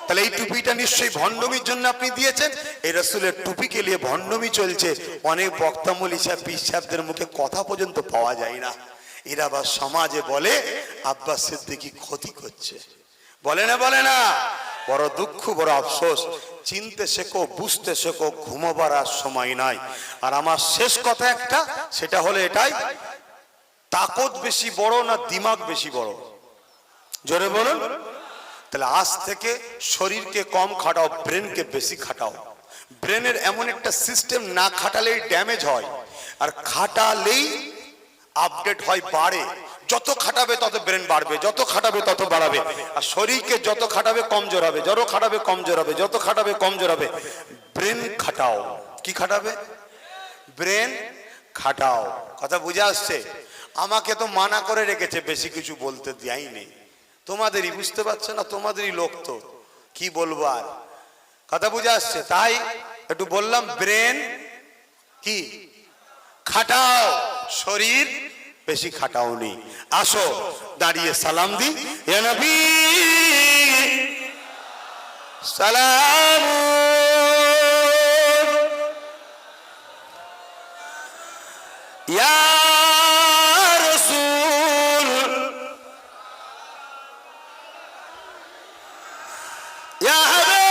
তাহলে এই টুপিটা নিশ্চয়ই ভণ্ডমির জন্য আপনি দিয়েছেন। এই রাসূলের টুপিকে নিয়ে ভণ্ডমি চলছে। অনেক বক্তা মৌলভী সাহেব, পীর সাহেবদের মুখে কথা পর্যন্ত পাওয়া যায় না। এরা আবার সমাজে বলে আব্বাস সিদ্দিকী ক্ষতি করছে, বলে না? বলে না? বড় দুঃখ, বড় আফসোস। চিনতে শেখো, বুঝতে শেখো, ঘুমোবার আর সময় নাই। আর আমার শেষ কথা একটা, সেটা হলো এটাই, তাকত বেশি বড় না দিমাগ বেশি বড়? জোরে বলুন। তাহলে আজ থেকে শরীরকে কম খাটাও, ব্রেনকে বেশি খাটাও। ব্রেনের এমন একটা সিস্টেম, না খাটালেই ড্যামেজ হয়, আর খাটালেই আপডেট হয়, বাড়ে। যত খাটাবে তত ব্রেন বাড়বে, যত খাটাবে তত বাড়াবে। আর শরীরকে যত খাটাবে কমজোর হবে, যত খাটাবে কমজোর হবে, যত খাটাবে কমজোর হবে। ব্রেন খাটাও। কি খাটাবে? ব্রেন খাটাও। কথা বুঝে আসছে? আমাকে তো মানা করে রেখেছে, বেশি কিছু বলতে দেয়াই নেই। তোমাদেরই, বুঝতে পারছো না? তোমাদেরই লোক তো, কি বলবো আর। কথা বুঝে আসছে? তাই একটু বললাম, ব্রেন কি খাটাও, শরীর বেশি খাটাও নি। আসো দাঁড়িয়ে সালাম দি। ইয়া নবী সালাম, ইয়া রাসূল, ইয়া হাবিব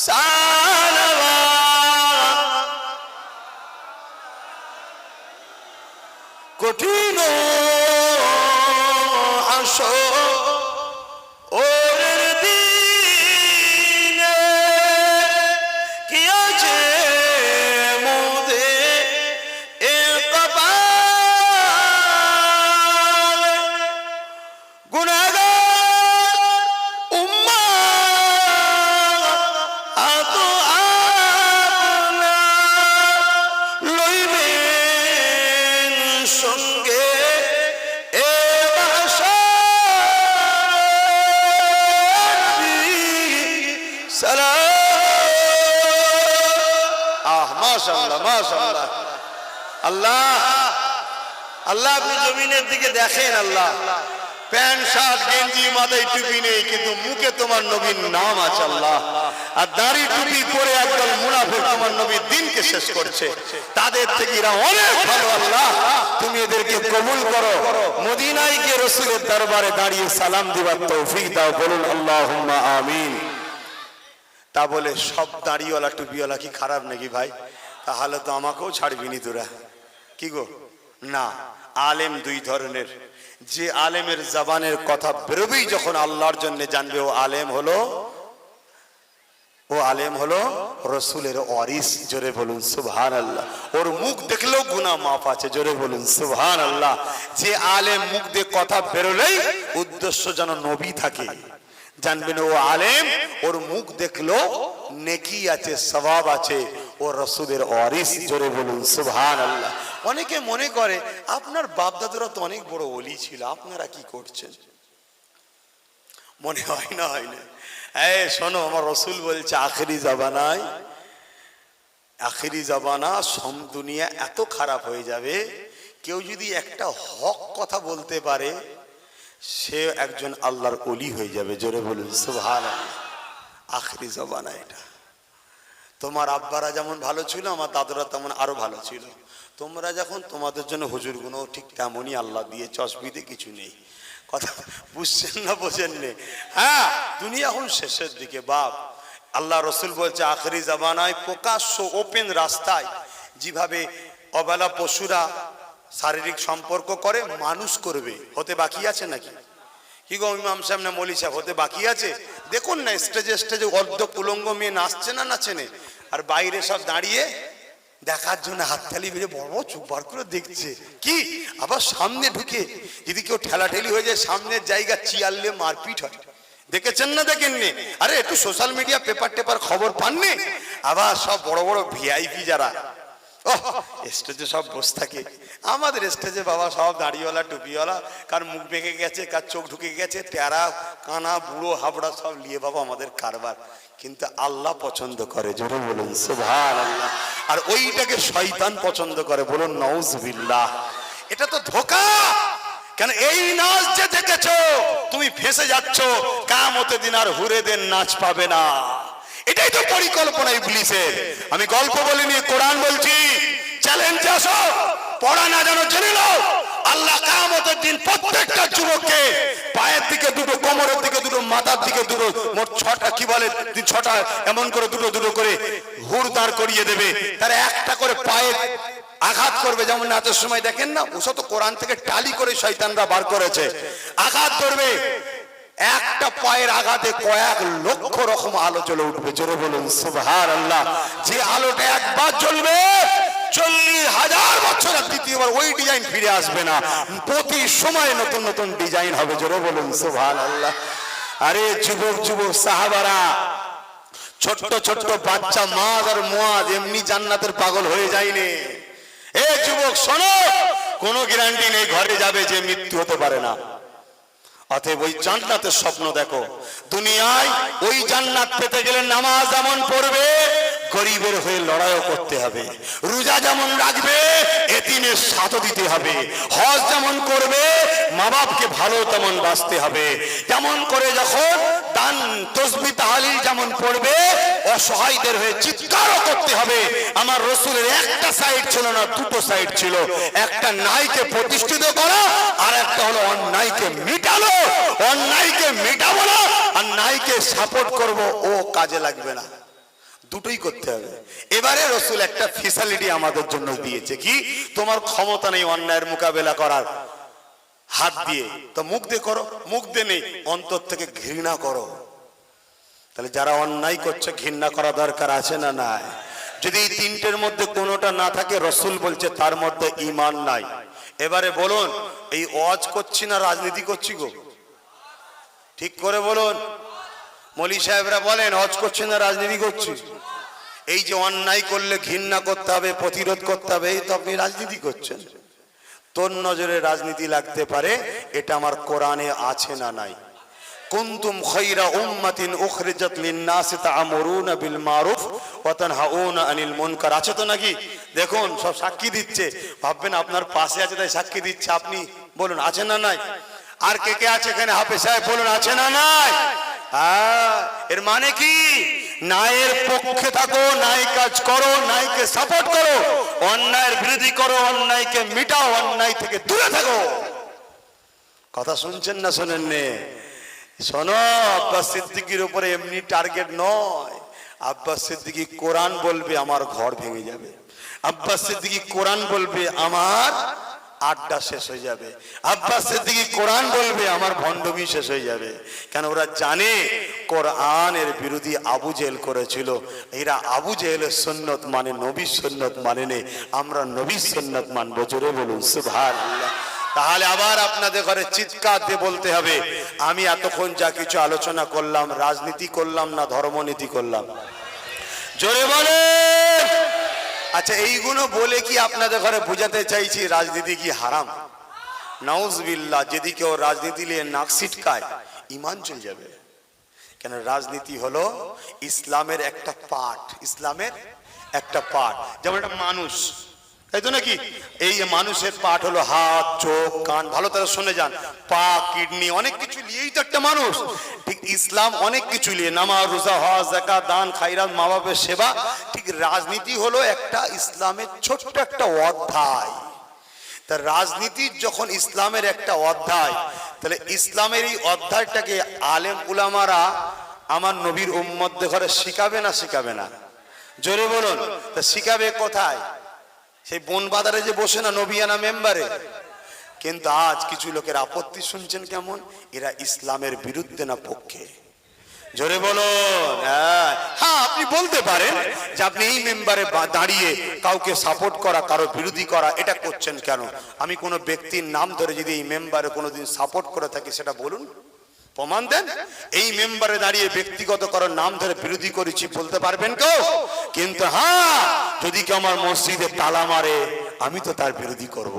সালাওয়াত। কঠিন আসো ওর দিনে, কি আছে মোদে এ কপাল, গুনাহগার উম্মাহ আতো আপনা লইবেন সঙ্গে এ মাশাআল্লাহ, মাশাআল্লাহ। আল্লাহ, আল্লাহ আপনি জমিনের দিকে দেখেন। আল্লাহ প্যান্ট শার্ট গেঞ্জি মাথায় টুপি নেই, কিন্তু মুখে তোমার নবীর নাম আছে আল্লাহ। আর দাড়ি টুপি পরে একদল মুনাফিক তোমার নবীর দিনকে শেষ করছে, তাদের থেকে এরা অনেক ভালো আল্লাহ। তুমি এদেরকে কবুল করো, মদিনায় গিয়ে রাসূলের দরবারে দাঁড়িয়ে সালাম দিবার তৌফিক দাও, বলুন আল্লাহুম্মা আমিন। তা বলে সব দাড়িওয়ালা টুপিওয়ালা কি খারাপ নাকি ভাই? তাহলে তো আমাকেও ছাড়বি নি তোরা, কি গো? না, আলেম দুই ধরনের। যে আলেমের জবানের কথা বেরোবেই যখন আল্লাহর জন্য জানবে ও আলেম হলো রসুলের ওয়ারিস। জোরে বলুন সুবহানাল্লাহ। ওর মুখ দেখলেও গুনাহ মাফ আছে, জোরে বলুন সুবহানাল্লাহ। যে আলেম মুখ দিয়ে কথা বেরোলেই উদ্দেশ্য যেন নবী থাকে, জানবেন ও আলেম, ওর মুখ দেখলো নেকি আছে, সওয়াব আছে, ও রসুলের ওয়ারিস। জোরে বলুন সুবহানাল্লাহ। অনেকে মনে করে আপনার বাপ দাদুরা তো অনেক বড় ওলি ছিল, আপনারা কি করছেন? মনে হয় না, হয় না? এই শোনো, আমার রসুল বলছে আখেরি জামানা সম দুনিয়া এত খারাপ হয়ে যাবে, কেউ যদি একটা হক কথা বলতে পারে সে একজন আল্লাহর ওলি হয়ে যাবে। জোরে বলুন সুবহানাল্লাহ। আখেরি জামানা এটা। তোমার আব্বারা যেমন ভালো ছিল, আমার দাদুরা তেমন আরো ভালো ছিল। তোমরা যখন তোমাদের জন্য হুজুর গুণ ঠিক তেমনই আল্লাহ দিয়েছে, অসুবিধে কিছু নেই। কথা বুঝছেন না, বোঝেন নে? হ্যাঁ, দুনিয়া এখন শেষের দিকে বাপ। আল্লাহ রসুল বলছে আখেরি জামানায় প্রকাশ্য ওপেন রাস্তায় যেভাবে অবেলা পশুরা শারীরিক সম্পর্ক করে, মানুষ করবে, হতে বাকি আছে নাকি? কি গো ইমাম সাহেব না মৌলী সাহেব, হতে বাকি আছে? দেখুন না স্টেজে অর্ধ কুলঙ্গ মেয়ে নাচছে না নাচেনে, আর বাইরে সব দাঁড়িয়ে দেখার জন্য হাততালি বেড়ে বড় বড় চুপ বার করে দেখছে। কি আবার সামনে ঢুকে যদি কেউ ঠেলাঠেলি হয়ে যায়, সামনের জায়গা চিয়ারলে মারপিট হয়। দেখেছেন না দেখেননি? আরে একটু সোশ্যাল মিডিয়া পেপার টেপার খবর পাননি? আবার সব বড় বড় ভিআইপি যারা স্টেজে সব বসে থাকে, আমাদের স্টেজে বাবা সব দাড়িওয়ালা টুপিওয়ালা, কার মুখ বেঁকে গেছে, কার চোখ ঢুকে গেছে, টেরা কানা বুড়ো হাবড়া সব নিয়ে বাবা আমাদের কারবার। কিন্তু আল্লাহ পছন্দ করে, জোরে বলুন সুবহানাল্লাহ। আর ওইটাকে শয়তান পছন্দ করে, বলুন নাউজুবিল্লাহ। এটা তো ধোঁকা। কেন এই নাচ যে দেখেছো তুমি ফেঁসে যাচ্ছ, কিয়ামতের দিন আর হুরেদের নাচ পাবে না। এটাই তো পরিকল্পনা ইবলিসের। আমি গল্প বলিনি, কোরআন বলছি। চ্যালেঞ্জে আসো, পড়া না জানো জেনে নাও। আল্লাহ কিয়ামতের দিন প্রত্যেকটা যুবককে পায়ের দিকে দুটো, কোমরের দিকে দুটো, মাথার দিকে দুটো, মোট 6টা, কি বলে 6টা, এমন করে দুটো দুটো করে হুর দাঁড় করিয়ে দেবে। তারা একটা করে পায়ে আঘাত করবে। যেমন নাচের সময় দেখেন না, ওসব তো কোরআন থেকে টালি করে শয়তানরা বার করেছে। আঘাত করবে, একটা পায়ের আঘাতে কয়েক লক্ষ রকম আলো জ্বলে উঠবে। জোরে বলুন সুবহানাল্লাহ। যে আলোটা একবার জ্বলবে 40,000 বছর দ্বিতীয়বার ওই ডিজাইন ফিরে আসবে না, প্রতি সময় নতুন নতুন ডিজাইন হবে। জোরে বলুন সুবহানাল্লাহ। আরে যুবক সাহাবারা, ছোট্ট ছোট্ট বাচ্চা মাদ আর মুয়াদ এমনি জান্নাতের পাগল হয়ে যায়নি। এ যুবক শোনো, কোনো গ্যারান্টি নেই ঘরে যাবে যে মৃত্যু হতে পারে না। অতএব ওই জান্নাতের স্বপ্ন দেখো। দুনিয়ায় ওই জান্নাত পেতে গেলে নামাজ যেমন পড়বে, গরিবের হয়ে লড়াইও করতে হবে। রোজা যেমন রাখবে, এতিমের সাথও দিতে হবে। হজ যেমন করবে, মা বাপকে ভালো তেমন বাঁচতে হবে। যেমন করে যখন দান তসবিহ তাহলিল যেমন পড়বে, অসহায়দের হয়ে চিৎকারও করতে হবে। আমার রসুলের একটা সাইড ছিল না, দুটো সাইড ছিল। একটা ন্যায়কে প্রতিষ্ঠিত করা, আর একটা হলো অন্যায়কে মিটানো। অন্যায়কে মিটাবো না, আর ন্যায়কে সাপোর্ট করব, ও কাজে লাগবে না। দুটোই করতে হবে। এবারে রসুল একটা ফ্যাসিলিটি আমাদের জন্য দিয়েছে, কি? তোমার ক্ষমতা নেই অন্যায়ের মোকাবেলা করার হাত দিয়ে, তো মুখ দিয়ে করো। মুখ দিয়ে নেই, অন্তর থেকে ঘৃণা করো। তাহলে যারা অন্যায় করছে ঘৃণা করা দরকার আছে না নাই? যদি এই তিনটের মধ্যে কোনোটা না থাকে, রসুল বলছে তার মধ্যে ঈমান নাই। এবারে বলুন, এই ওয়াজ করছি না রাজনীতি করছি গো? ঠিক করে বলুন। মৌলী সাহেবরা বলেন ওয়াজ করছি না রাজনীতি করছি? এই যে অন্যায় করলে ঘৃণা করতে হবে, প্রতিরোধ করতে হবে, এই তো আপনি রাজনীতি করছেন। তোর নজরে রাজনীতি লাগতে পারে, এটা আমার কোরআনে আছে না নাই? কুনতুম খায়রা উম্মাতিন উখরিজাত লিন-নাসি তা'মুরুনা বিল মারুফ ওয়া তানহাউনা আনিল মুনকার। আছে তো নাকি? দেখুন সব সাক্ষী দিচ্ছে। ভাববেন আপনার পাশে আছে তাই সাক্ষী দিচ্ছে, আপনি বলুন আছে না নাই? আর কে কে আছে এখানে? হাফেজ সাহেব বলুন, আছে না নাই? হ্যাঁ, এর মানে কি? ন্যায়ের পক্ষে থাকো, ন্যায় কাজ করো, ন্যায়কে সাপোর্ট করো, অন্যায়ের বিরোধী করো, অন্যায়কে মিটাও, অন্যায় থেকে দূরে থাকো। কথা শুনছেন না শোনেন নে? শোনো, আব্বাস সিদ্দিকীর উপরে এমনি টার্গেট নয়। আব্বাস সিদ্দিকী কোরআন বলবে আমার ঘর ভেঙে যাবে, আব্বাস সিদ্দিকী কোরআন বলবে আমার আড্ডা শেষ হয়ে যাবে, আব্বাস সিদ্দিকী কোরআন বলবে আমার ভণ্ডমি শেষ হয়ে যাবে। কেন? ওরা জানে কোরআনের বিরোধী আবু জেহেল করেছিল, এরা আবু জেহেলের সুন্নত মানে, নবীর সুন্নত মানে নে, আমরা নবীর সুন্নত মানবো। জোরে বলুন সুবহানাল্লাহ। তাহলে আবার আপনাদের ঘরে চিৎকার দিয়ে বলতে হবে, আমি এতক্ষণ যা কিছু আলোচনা করলাম, রাজনীতি করলাম না ধর্মনীতি করলাম? জোরে বলে। আচ্ছা, এইগুলো বলে কি আপনাদের ঘরে বোঝাতে চাইছি রাজনীতি কি হারাম? নাউজুবিল্লাহ। যদি কেউ রাজনীতি নিয়ে নাক ছিটকায়, ঈমান চলে যাবে। কেন? রাজনীতি হলো ইসলামের একটা পার্ট, ইসলামের একটা পার্ট। যেমন একটা মানুষ, তাই তো নাকি? এই মানুষের পার্ট হলো হাত, চোখ, কান, ভালো তারা শুনে যান, পা, কিডনি, অনেক কিছু নিয়েই তো একটা মানুষ। ঠিক ইসলাম অনেক কিছু নিয়ে, নামাজ, রোজা, হজ, যাকাত, দান, খায়রাত, মা বাপের সেবা। ঠিক রাজনীতি হলো একটা ইসলামের ছোট্ট একটা অধ্যায়। তা রাজনীতি যখন ইসলামের একটা অধ্যায়, তাহলে ইসলামের এই অধ্যায়টাকে আলেম উলামারা আমার নবীর উম্মতদের ঘরে শিখাবে না শিখাবে না? জোরে বলুন। তা শিখাবে কোথায়? সেই বন বাজারে যে বসে না নবিয়ানা মেম্বারে। কিন্তু আজ কিছু লোকের আপত্তি শুনছেন কেমন? এরা ইসলামের বিরুদ্ধে না পক্ষে? জোরে বলুন। হ্যাঁ, আপনি বলতে পারেন যে আপনি এই মেম্বারে দাঁড়িয়ে কাউকে সাপোর্ট করা, কারো বিরোধী করা, এটা করছেন কেন? আমি কোনো ব্যক্তির নাম ধরে যদি এই মেম্বারে কোনোদিন সাপোর্ট করে থাকি, সেটা বলুন, প্রমাণ দেন। এই মেম্বারে দাঁড়িয়ে ব্যক্তিগত কারো নাম ধরে বিরোধী করেছি বলতে পারবেন কেউ? কিন্তু হ্যাঁ, যদি কেউ আমার মসজিদে তালা মারে, আমি তো তার বিরোধী করব।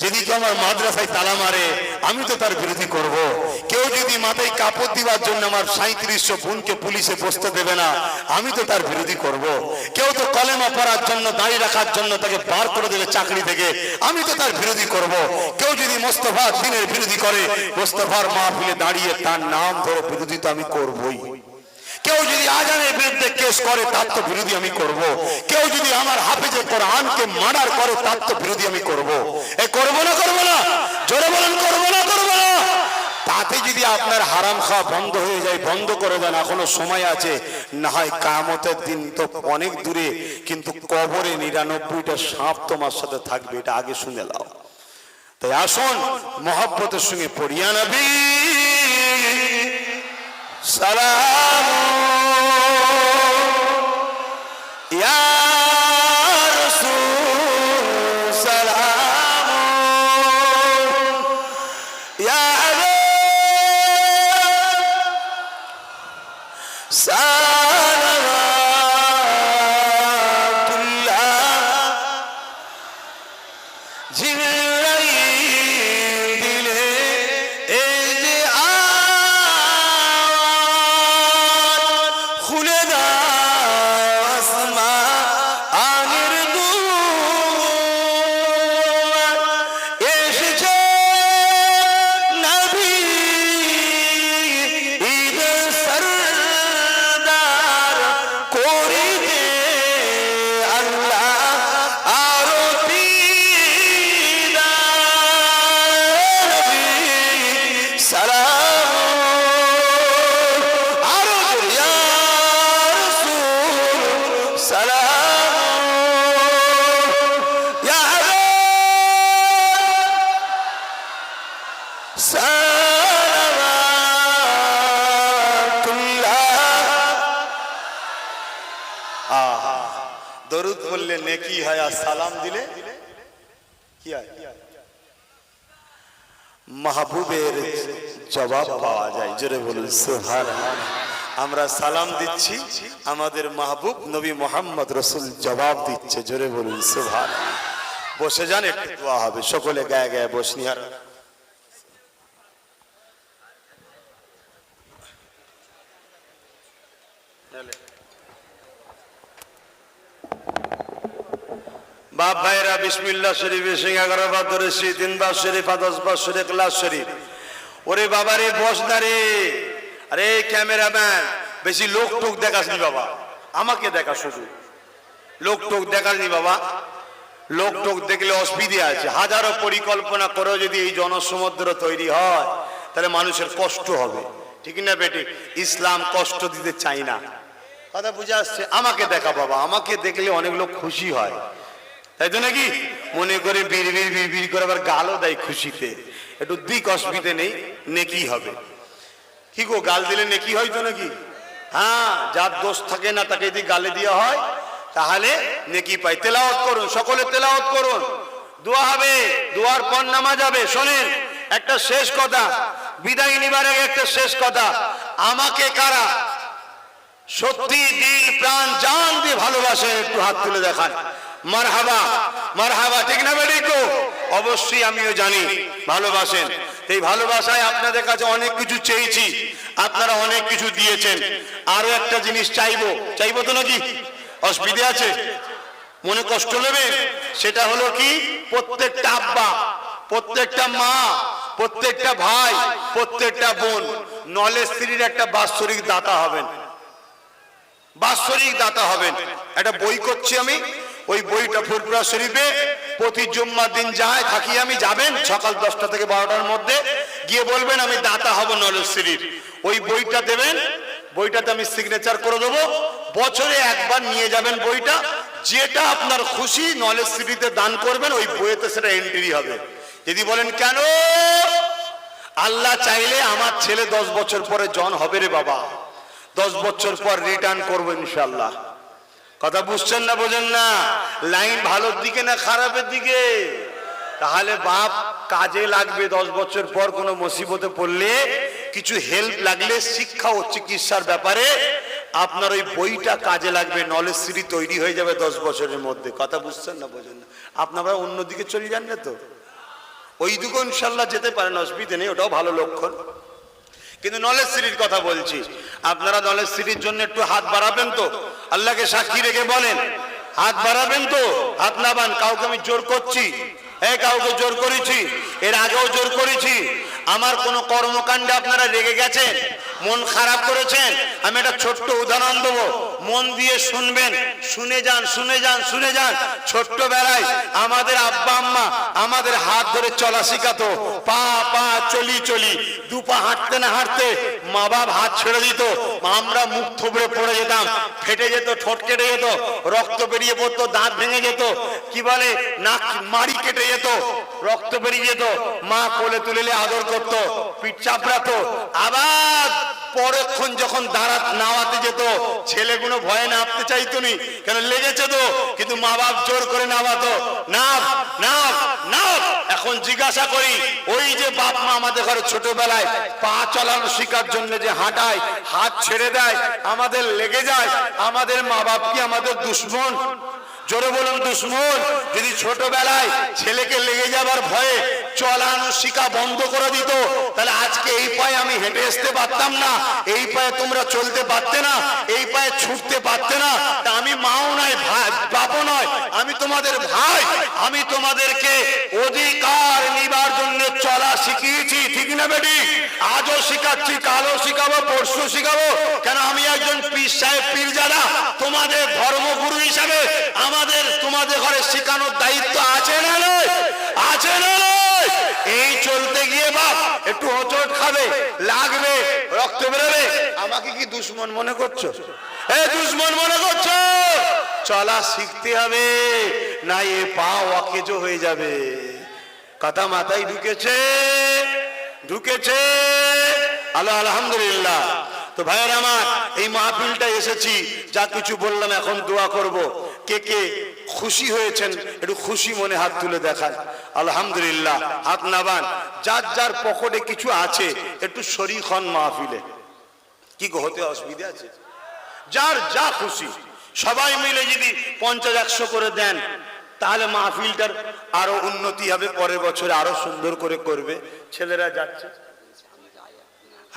যদি কেউ আমার মাদ্রাসায় তালা মারে, আমি তো তার বিরোধী করব। কেউ যদি মাথায় কাপড় দিবার জন্য আমার 3700 বোনকে পুলিশে বসতে দেবে না, আমি তো তার বিরোধী করব। কেউ তো কলেমা পড়ার জন্য, দাঁড়িয়ে রাখার জন্য তাকে বার করে দেবে চাকরি থেকে, আমি তো তার বিরোধী করব। কেউ যদি মোস্তফা দিনের বিরোধী করে, মোস্তফার মাহফিলে দাঁড়িয়ে তার নাম ধরে বিরোধী তো আমি করবই। কেউ যদি আজানের বিরুদ্ধে কেস করে, তার তো বিরোধী আমি করব। কেউ যদি আমার হাফেজে কোরআনকে মার্ডার করে, তার তো বিরোধী আমি করব। করবো না করবো না? জোরে বলেন, করবো না করবো না? তাতে যদি আপনার হারাম খাওয়া বন্ধ হয়ে যায়, বন্ধ করে দেন, এখনো সময় আছে। না হয় কিয়ামতের দিন তো অনেক দূরে, কিন্তু কবরে 99টা সাপ তোমার সাথে থাকবে, এটা আগে শুনে নাও। তাই আসুন মহব্বতের সঙ্গে পড়িয়া নবী সালাম ইয়া রাসূল সালাম ইয়া হাবিব সালাওয়াতুল্লাহ জিবরাইল দিলে এই যে খুলে দাও আসমানের দুয়ার, এসেছে নবী ঈদ সরদার করিতে আল্লাহ আরো দিদার। নবী সালাম আরো ইয়া রাসূল সালাম ইয়া হাবিব সালাওয়াতুল্লাহ। দরুদ বললে নেকি হয়, আর সালাম দিলে কি হয়? মাহবুবের জবাব পাওয়া যায়। জোরে বলুন সুবহানাল্লাহ। আমরা সালাম দিচ্ছি, আমাদের মাহবুব নবী মুহাম্মদ রাসূল জবাব দিচ্ছে। জোরে বলুন সুবহানাল্লাহ। বসে যান, একটু দোয়া হবে। সকলে গায়ে গায়ে বসনি। আর বাপ ভাইরা বিসমিল্লাহ শরীফ, সিং 11 বার ধরে 3 বার শরীফ, 10 বার শরীফ, ইখলাস শরীফ। ওরে বাবারে বস না রে। আরে ক্যামেরাম্যান, বেশি লোক টোক দেখাসনি বাবা, আমাকে দেখা শুধু, লোক টোক দেখাসনি বাবা। লোক টোক দেখলে অসুবিধে আছে। হাজারো পরিকল্পনা করেও যদি এই জনসমুদ্র তৈরি হয় তাহলে মানুষের কষ্ট হবে, ঠিক না বেটি? ইসলাম কষ্ট দিতে চাই না, কথা বুঝে আসছে? আমাকে দেখা বাবা, আমাকে দেখলে অনেক লোক খুশি হয়, তাই তো নাকি? মনে করে বিড় বিড় করে আবার গালও দেয় খুশিতে, একটু দিক অসুবিধে নেই, নেকি হবে। কি গো, গাল দিলে নেকি হয় তো নাকি? হ্যাঁ, যার দোষ থাকে না তাকে যদি গালে দেওয়া হয় তাহলে নেকি পাই। তেলাওয়াত করুন, সকলে তেলাওয়াত করুন, দোয়া হবে, দোয়ার পর নামাজ হবে। শোনেন একটা শেষ কথা, বিদায় নিবার আগে একটা শেষ কথা, আমাকে কারা সত্যি দিল প্রাণ জান দিয়ে ভালোবাসে একটু হাত তুলে দেখান। মারহাবা, মারহাবা, ঠিক না বেটি? তো অবশ্যই আমিও জানি ভালোবাসেন। এই ভালোবাসায় আপনাদের কাছে অনেক কিছু চেয়েছি, আপনারা অনেক কিছু দিয়েছেন। আরো একটা জিনিস চাইবো, চাইবো তো নাকি? অসুবিধে আছে? মনে কষ্ট নেবেন? সেটা হলো কি, প্রত্যেকটা আব্বা, প্রত্যেকটা মা, প্রত্যেকটা ভাই, প্রত্যেকটা বোন নলেজ স্ত্রীর একটা বাৎসরিক দাতা হবেন, বাৎসরিক দাতা হবেন। একটা বই করছি আমি, ওই বইটা ফুরফুরা শরীফে প্রতি জুম্মার দিন যায় থাকি আমি, যাবেন সকাল 10টা থেকে 12টার মধ্যে গিয়ে বলবেন আমি দাতা হব নলেজ স্ত্রীর। ওই বইটা দেবেন, বইটাতে আমি সিগনেচার করে দেবো। বছরে একবার নিয়ে যাবেন বইটা, যেটা আপনার খুশি নলেজ স্ত্রীতে দান করবেন, ওই বইতে সেটা এন্ট্রি হবে। যদি বলেন কেন, আল্লাহ চাইলে আমার ছেলে 10 বছর পরে জন হবে রে বাবা, 10 বছর পর রিটার্ন করবো ইনশাল্লাহ। কথা বুঝছেন না, বোঝেন না? লাইন ভালোর দিকে না খারাপের দিকে? তাহলে বাপ কাজে লাগবে 10 বছর পর কোনো মুসিবতে পড়লে, কিছু হেল্প লাগলে, শিক্ষা ও চিকিৎসার ব্যাপারে আপনার ওই বইটা কাজে লাগবে। নলেজ সিটি তৈরি হয়ে যাবে 10 বছরের মধ্যে। কথা বুঝছেন না, বোঝেন না? আপনারা অন্যদিকে চলে যান না তো, ওই দিকে ইনশাল্লাহ যেতে পারেন, অসুবিধা নেই, ওটাও ভালো লক্ষণ। কিন্তু নলেজ সিটির কথা বলছি, আপনারা নলেজ সিটির জন্য একটু হাত বাড়াবেন তো? আল্লাহকে সাক্ষী রেখে বলেন, হাত বাড়াবেন তো? হাত নামান। কাউকে আমি জোর করছি? কাউকে জোর করেছি? এর আগেও জোর করেছি? আমার কোন কর্মকাণ্ডে আপনারা রেগে গেছেন, মন খারাপ করেছেন? আমি একটা ছোট্ট উদাহরণ দেবো, মন দিয়ে শুনবেন, শুনে যান, শুনে যান, শুনে যান। ছোট্টবেলায় আমাদের আব্বা আম্মা আমাদের হাত ধরে চলা শিখাতো, পা পা চলি চলি, দু পা হাঁটতে না হাঁটতে মা বাপ হাত ছেড়ে দিত, আমরা মুখ থুবড়ে পড়ে যেতাম, ফেটে যেত, ঠোঁট কেটে যেত, রক্ত বেরিয়ে পড়তো, দাঁত ভেঙে যেত, কি বলে নাক মাড়ি কেটে যেত, রক্ত বেরিয়ে যেত। মা কোলে তুলে আদর করতো, পিঠ চাপড়াতো। আবার পরক্ষণ যখন দাঁড়া নামাতে যেত, ছেলেগুলো ভয়ে নামতে চাইতো নি, কেন লেগেছে তো, কিন্তু মা বাপ জোর করে নামাতো, নাম নাম নাম। এখন জিজ্ঞাসা করি, ওই যে বাপ মা আমাদের ঘরে ছোটবেলায় পা চালানো শেখার জন্য যে হাঁটায়, হাত ছেড়ে দেয়, আমাদের লেগে যায়, আমাদের মা বাপ কি আমাদের দুশ্মন? জোরে বলুন, দুশ্মন। যদি ছোটবেলায় ছেলেকে লেগে যাবার ভয়ে চলানো শিখা বন্ধ করে দিত, তাহলে আজকে এই পায়ে আমি হেঁটে আসতে পারতাম না, এই পায়ে তোমরা চলতে পারতে না, এই পায়ে ছুটতে পারতে না। তা আমি মাও নয়, বাপও নয়, আমি তোমাদের ভাই, আমি তোমাদেরকে অধিকার নিবার জন্য চলা শিখিয়েছি, ঠিক না বেটি? আজও শিখাচ্ছি, কালও শিখাবো, পরশু শিখাবো। কেন, আমি একজন পীর সাহেব, পীরজাদা, তোমাদের ধর্মগুরু হিসাবে আমাদের তোমাদের ঘরে শেখানোর দায়িত্ব আছে না নয়? আছে না নয়? এই চলতে গিয়ে বাপ একটু হোঁচট খাবে, লাগবে, রক্ত বেরোবে, আমাকে কি দুশ্মন মনে করছো? দুশ্মন মনে করছো? চলা শিখতে হবে, না এ পা অকেজো হয়ে যাবে। কথা মাথায় ঢুকেছে? ঢুকেছে? আল্লাহ আলহামদুলিল্লাহ। তো ভাইয়ের আমার, এই মাহফিলটা এসেছি, যা কিছু বললাম এখন দোয়া করব। কে কে খুশি হয়েছেন একটু খুশি মনে হাত তুলে দেখান। আলহামদুলিল্লাহ, হাত নাবান। যার যার পকেটে কিছু আছে একটু শরীক হন মাহফিলে। কি গো, হতে অসুবিধা আছে? যার যা খুশি, সবাই মিলে যদি 50-100 করে দেন, তাহলে মাহফিলটার আরো উন্নতি হবে, পরের বছরে আরো সুন্দর করে করবে। ছেলেরা যাচ্ছে,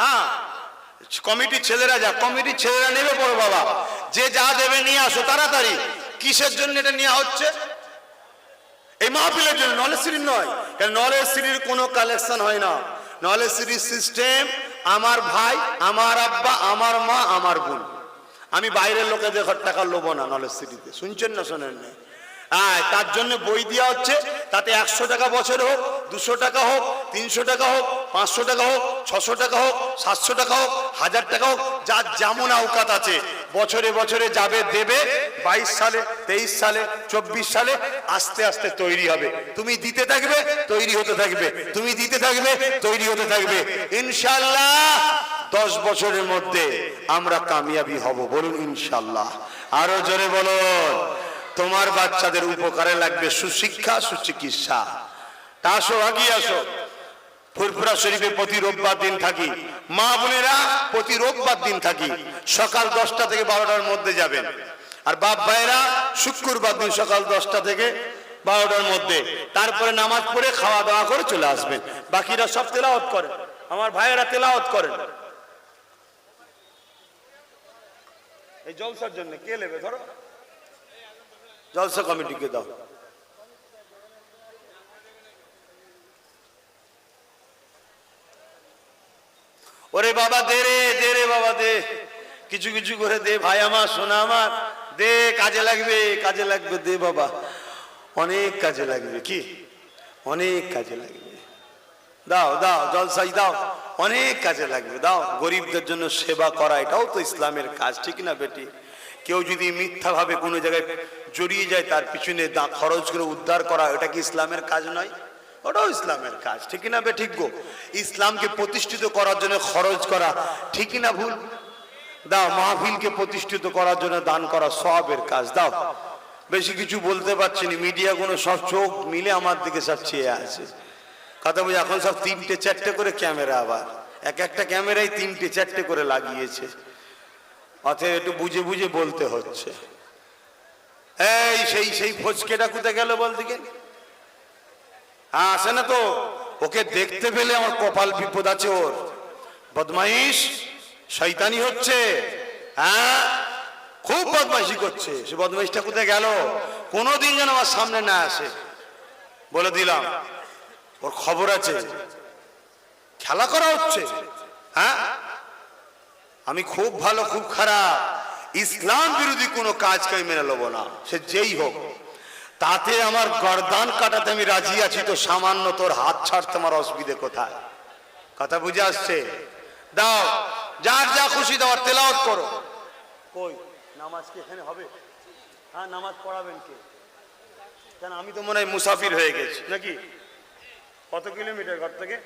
হ্যাঁ কমিটির ছেলেরা যা, কমিটির ছেলেরা নেবে পড়ো বাবা, যে যা দেবে নিয়ে আসো তাড়াতাড়ি। কিসের জন্য এটা নেওয়া হচ্ছে? এই মাহফিলের জন্য, নলেজ সিটির নয়। কারণ নলেজ সিটির কোনো কালেকশন হয় না, নলেজ সিটির সিস্টেম, আমার ভাই, আমার আব্বা, আমার মা, আমার বোন। আমি বাইরের লোকেদের টাকা লোবো না নলেজ সিটিতে, শুনছেন না শোনেন না? হ্যাঁ, তার জন্য বই দেওয়া হচ্ছে, তাতে 100 টাকা বছর হোক, 200 টাকা হোক, 300 টাকা হোক, 500 টাকা হোক, 600 টাকা হোক, 700 টাকা হোক, 1000 টাকা হোক, যার যেমন আওকাত আছে বছরে বছরে যাবে দেবে। 22 সালে, 23 সালে, 24 সালে আস্তে আস্তে তৈরি হবে। তুমি দিতে থাকবে, তৈরি হতে থাকবে, তুমি দিতে থাকবে, তৈরি হতে থাকবে। ইনশাআল্লাহ 10 বছরের মধ্যে আমরা কামিয়াবি হব, বলুন ইনশাআল্লাহ। আরো জোরে বলুন। তোমার বাচ্চাদের উপকারে লাগবে সুশিক্ষা, সুচিকিৎসা। তা আসো, আগিয়ে আসো। ফুরফুরা শরীফে প্রতি রোববার দিন থাকি, মা বোনেরা প্রতি রোববার দিন থাকি, সকাল 10টা থেকে 12টার মধ্যে যাবেন। আর বাপ ভাইরা শুক্রবার দিন সকাল 10টা থেকে 12টার মধ্যে, তারপরে নামাজ পড়ে খাওয়া দাওয়া করে চলে আসবেন। বাকিরা সব তেলাওয়াত করেন, আমার ভাইয়েরা তেলাওয়াত করেন। এই জলসার জন্য কে নেবে? ধরো জলসা কমিটিকে দাও। ওরে বাবা দে রে, দে রে বাবা দে, কিছু কিছু করে দে ভাই আমার, সোনা আমার, দে, কাজে লাগবে, কাজে লাগবে, দে বাবা, অনেক কাজে লাগবে। কি অনেক কাজে লাগবে, দাও দাও, জলসাই দাও, অনেক কাজে লাগবে, দাও। গরিবদের জন্য সেবা করা এটাও তো ইসলামের কাজ, ঠিক না বেটি? কেউ যদি মিথ্যা ভাবে কোনো জায়গায় জড়িয়ে যায়, তার পিছনে খরচ করে উদ্ধার করা, এটা কি ইসলামের কাজ নয়? ওটাও ইসলামের কাজ, ঠিক না বে? ঠিক গো। ইসলামকে প্রতিষ্ঠিত করার জন্য খরচ করা ঠিক না ভুল? দাও। মাহফিলকে প্রতিষ্ঠিত করার জন্য দান করা সবের কাজ, দাও। বেশি কিছু বলতে পারছি না, মিডিয়া গুলো সব চোখ মিলে আমার দিকে সব চেয়ে আছে। কথা বলি, এখন সব 3টে 4টে করে ক্যামেরা, আবার এক একটা ক্যামেরায় 3টে 4টে করে লাগিয়েছে। অতএব একটু বুঝে বুঝে বলতে হচ্ছে। এই সেই ফচকেটা কোথায় গেল বল দিকে? হ্যাঁ, আসে না তো? ওকে দেখতে পেলে আমার কপাল বিপদ আছে। ওর বদমাইশ, শয়তানি হচ্ছে। হ্যাঁ, খুব বদমাইশি করছে। সে বদমাইশটা কোথায় গেল? কোনোদিন যেন আমার সামনে না আসে, বলে দিলাম। ওর খবর আছে, খেলা করা হচ্ছে। হ্যাঁ, আমি খুব ভালো খুব খারাপ, ইসলাম বিরোধী কোনো কাজকে আমি মেনে নেবো না, সে যেই হোক। তাতে আমার গর্দান কাটাতে আমি রাজি আছি, তো সামান্য তোর হাত ছাড়তে আমার অসুবিধে কোথায়? কথা বুঝে আসছে? দাও, যার যা খুশি দাও, তেলাওয়াত করো। কই নামাজ কি এখানে হবে? হ্যাঁ, নামাজ পড়াবেন কে? কেন, আমি তো মনে হয় মুসাফির হয়ে গেছি নাকি? কত কিলোমিটার ঘর থেকে?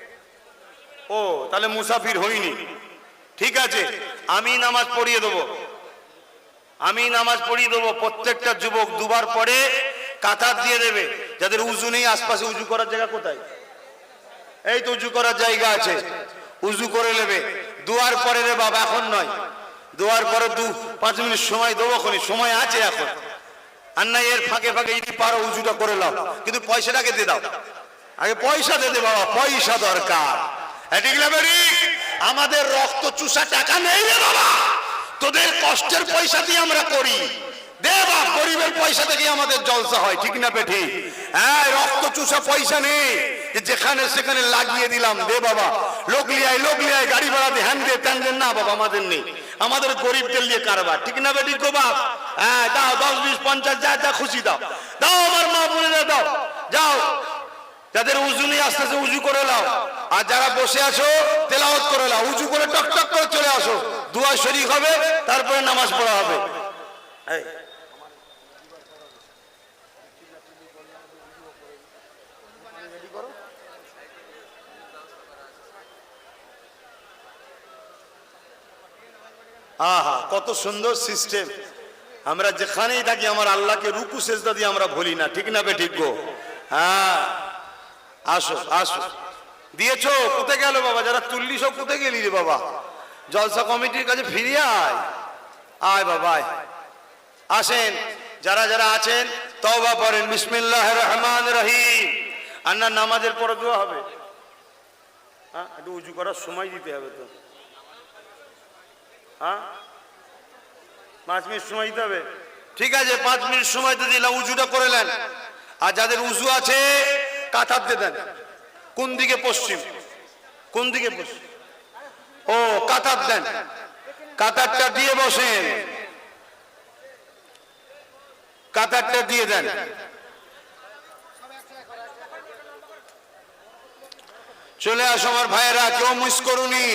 ও, তাহলে মুসাফির হইনি। ঠিক আছে, আমি নামাজ পড়িয়ে দেবো, আমি নামাজ পড়িয়ে দেবো। প্রত্যেকটা যুবক দুবার পরে কাতার দিয়ে দেবে। যাদের উজু নেই, আশপাশে উজু করার জায়গা কোথায়? এই তো উজু করার জায়গা আছে, উজু করে নেবে। দুয়ার পরে রে বাবা, এখন নয়, দুয়ার পরে 2-5 মিনিট সময় দেবো, সময় আছে এখন। আর না, এর ফাঁকে ফাঁকে যদি পারো উজুটা করে নাও, কিন্তু পয়সাটাকে দিয়ে দাও। আগে পয়সা দে বাবা, পয়সা দরকার। আমাদের রক্ত চুষা টাকা নেই রে বাবা, তোদের কষ্টের পয়সা দিয়ে আমরা করি। দে বাবা, গরিবের পয়সা থেকে আমাদের জলসা হয়, ঠিক না বেঠি? হ্যাঁ, রক্ত চুষা পয়সা নেই যেখানে সেখানে লাগিয়ে দিলাম। দে বাবা, লোক লিয়ায় গাড়ি ভাড়া দিয়ে হ্যান দিয়ে ত্যান দেন না বাবা, আমাদের নেই। আমাদের গরিবদের নিয়ে কারবার, ঠিক না বেটি গো বাপ? হ্যাঁ, দাও 10, 20, 50 যা যা খুশি দাও, দাও আমার মা বোনেরা দাও। যাও, যাদের উজু নেই আস্তে আস্তে উজু করে নাও, আর যারা বসে আছো তেলাওয়াত করে নাও। উজু করে টক টক করে চলে আসো, দুয়া শরীক হবে, তারপরে নামাজ পড়া হবে। আহা, কত সুন্দর সিস্টেম। আমরা যেখানেই থাকি আমার আল্লাহকে রুকু সেজদা দিয়ে আমরা ভুলি না, ঠিক না বেঠিক গো? হ্যাঁ, আসো আসো। দিয়েছো? কোথায় গেল বাবা? যারা তুললি সব কোথায় গেলি রে বাবা? জলসা কমিটির কাছে ফিরিয়ে আয়, আয় বাবা আয়। আসেন, যারা যারা আছেন তওবা পড়েন, বিসমিল্লাহির রহমানির রহিম। আর না, নামাজের পরে দোয়া হবে। হ্যাঁ, একটু উজু করার সময় দিতে হবে তো। হ্যাঁ, 5 মিনিট সময় দিতে হবে। ঠিক আছে, 5 মিনিট সময় তো দিলাম, উজুটা করে নেন। আর যাদের উজু আছে কাতার দিয়ে দেন। কোন দিকে? পশ্চিম। কোন দিকে বসে? ও কাতার দেন, কাতারটা দিয়ে বসেন, কাতারটা দিয়ে দেন। চলে আসো আমার ভাইয়েরা, কেউ মিস করুনি।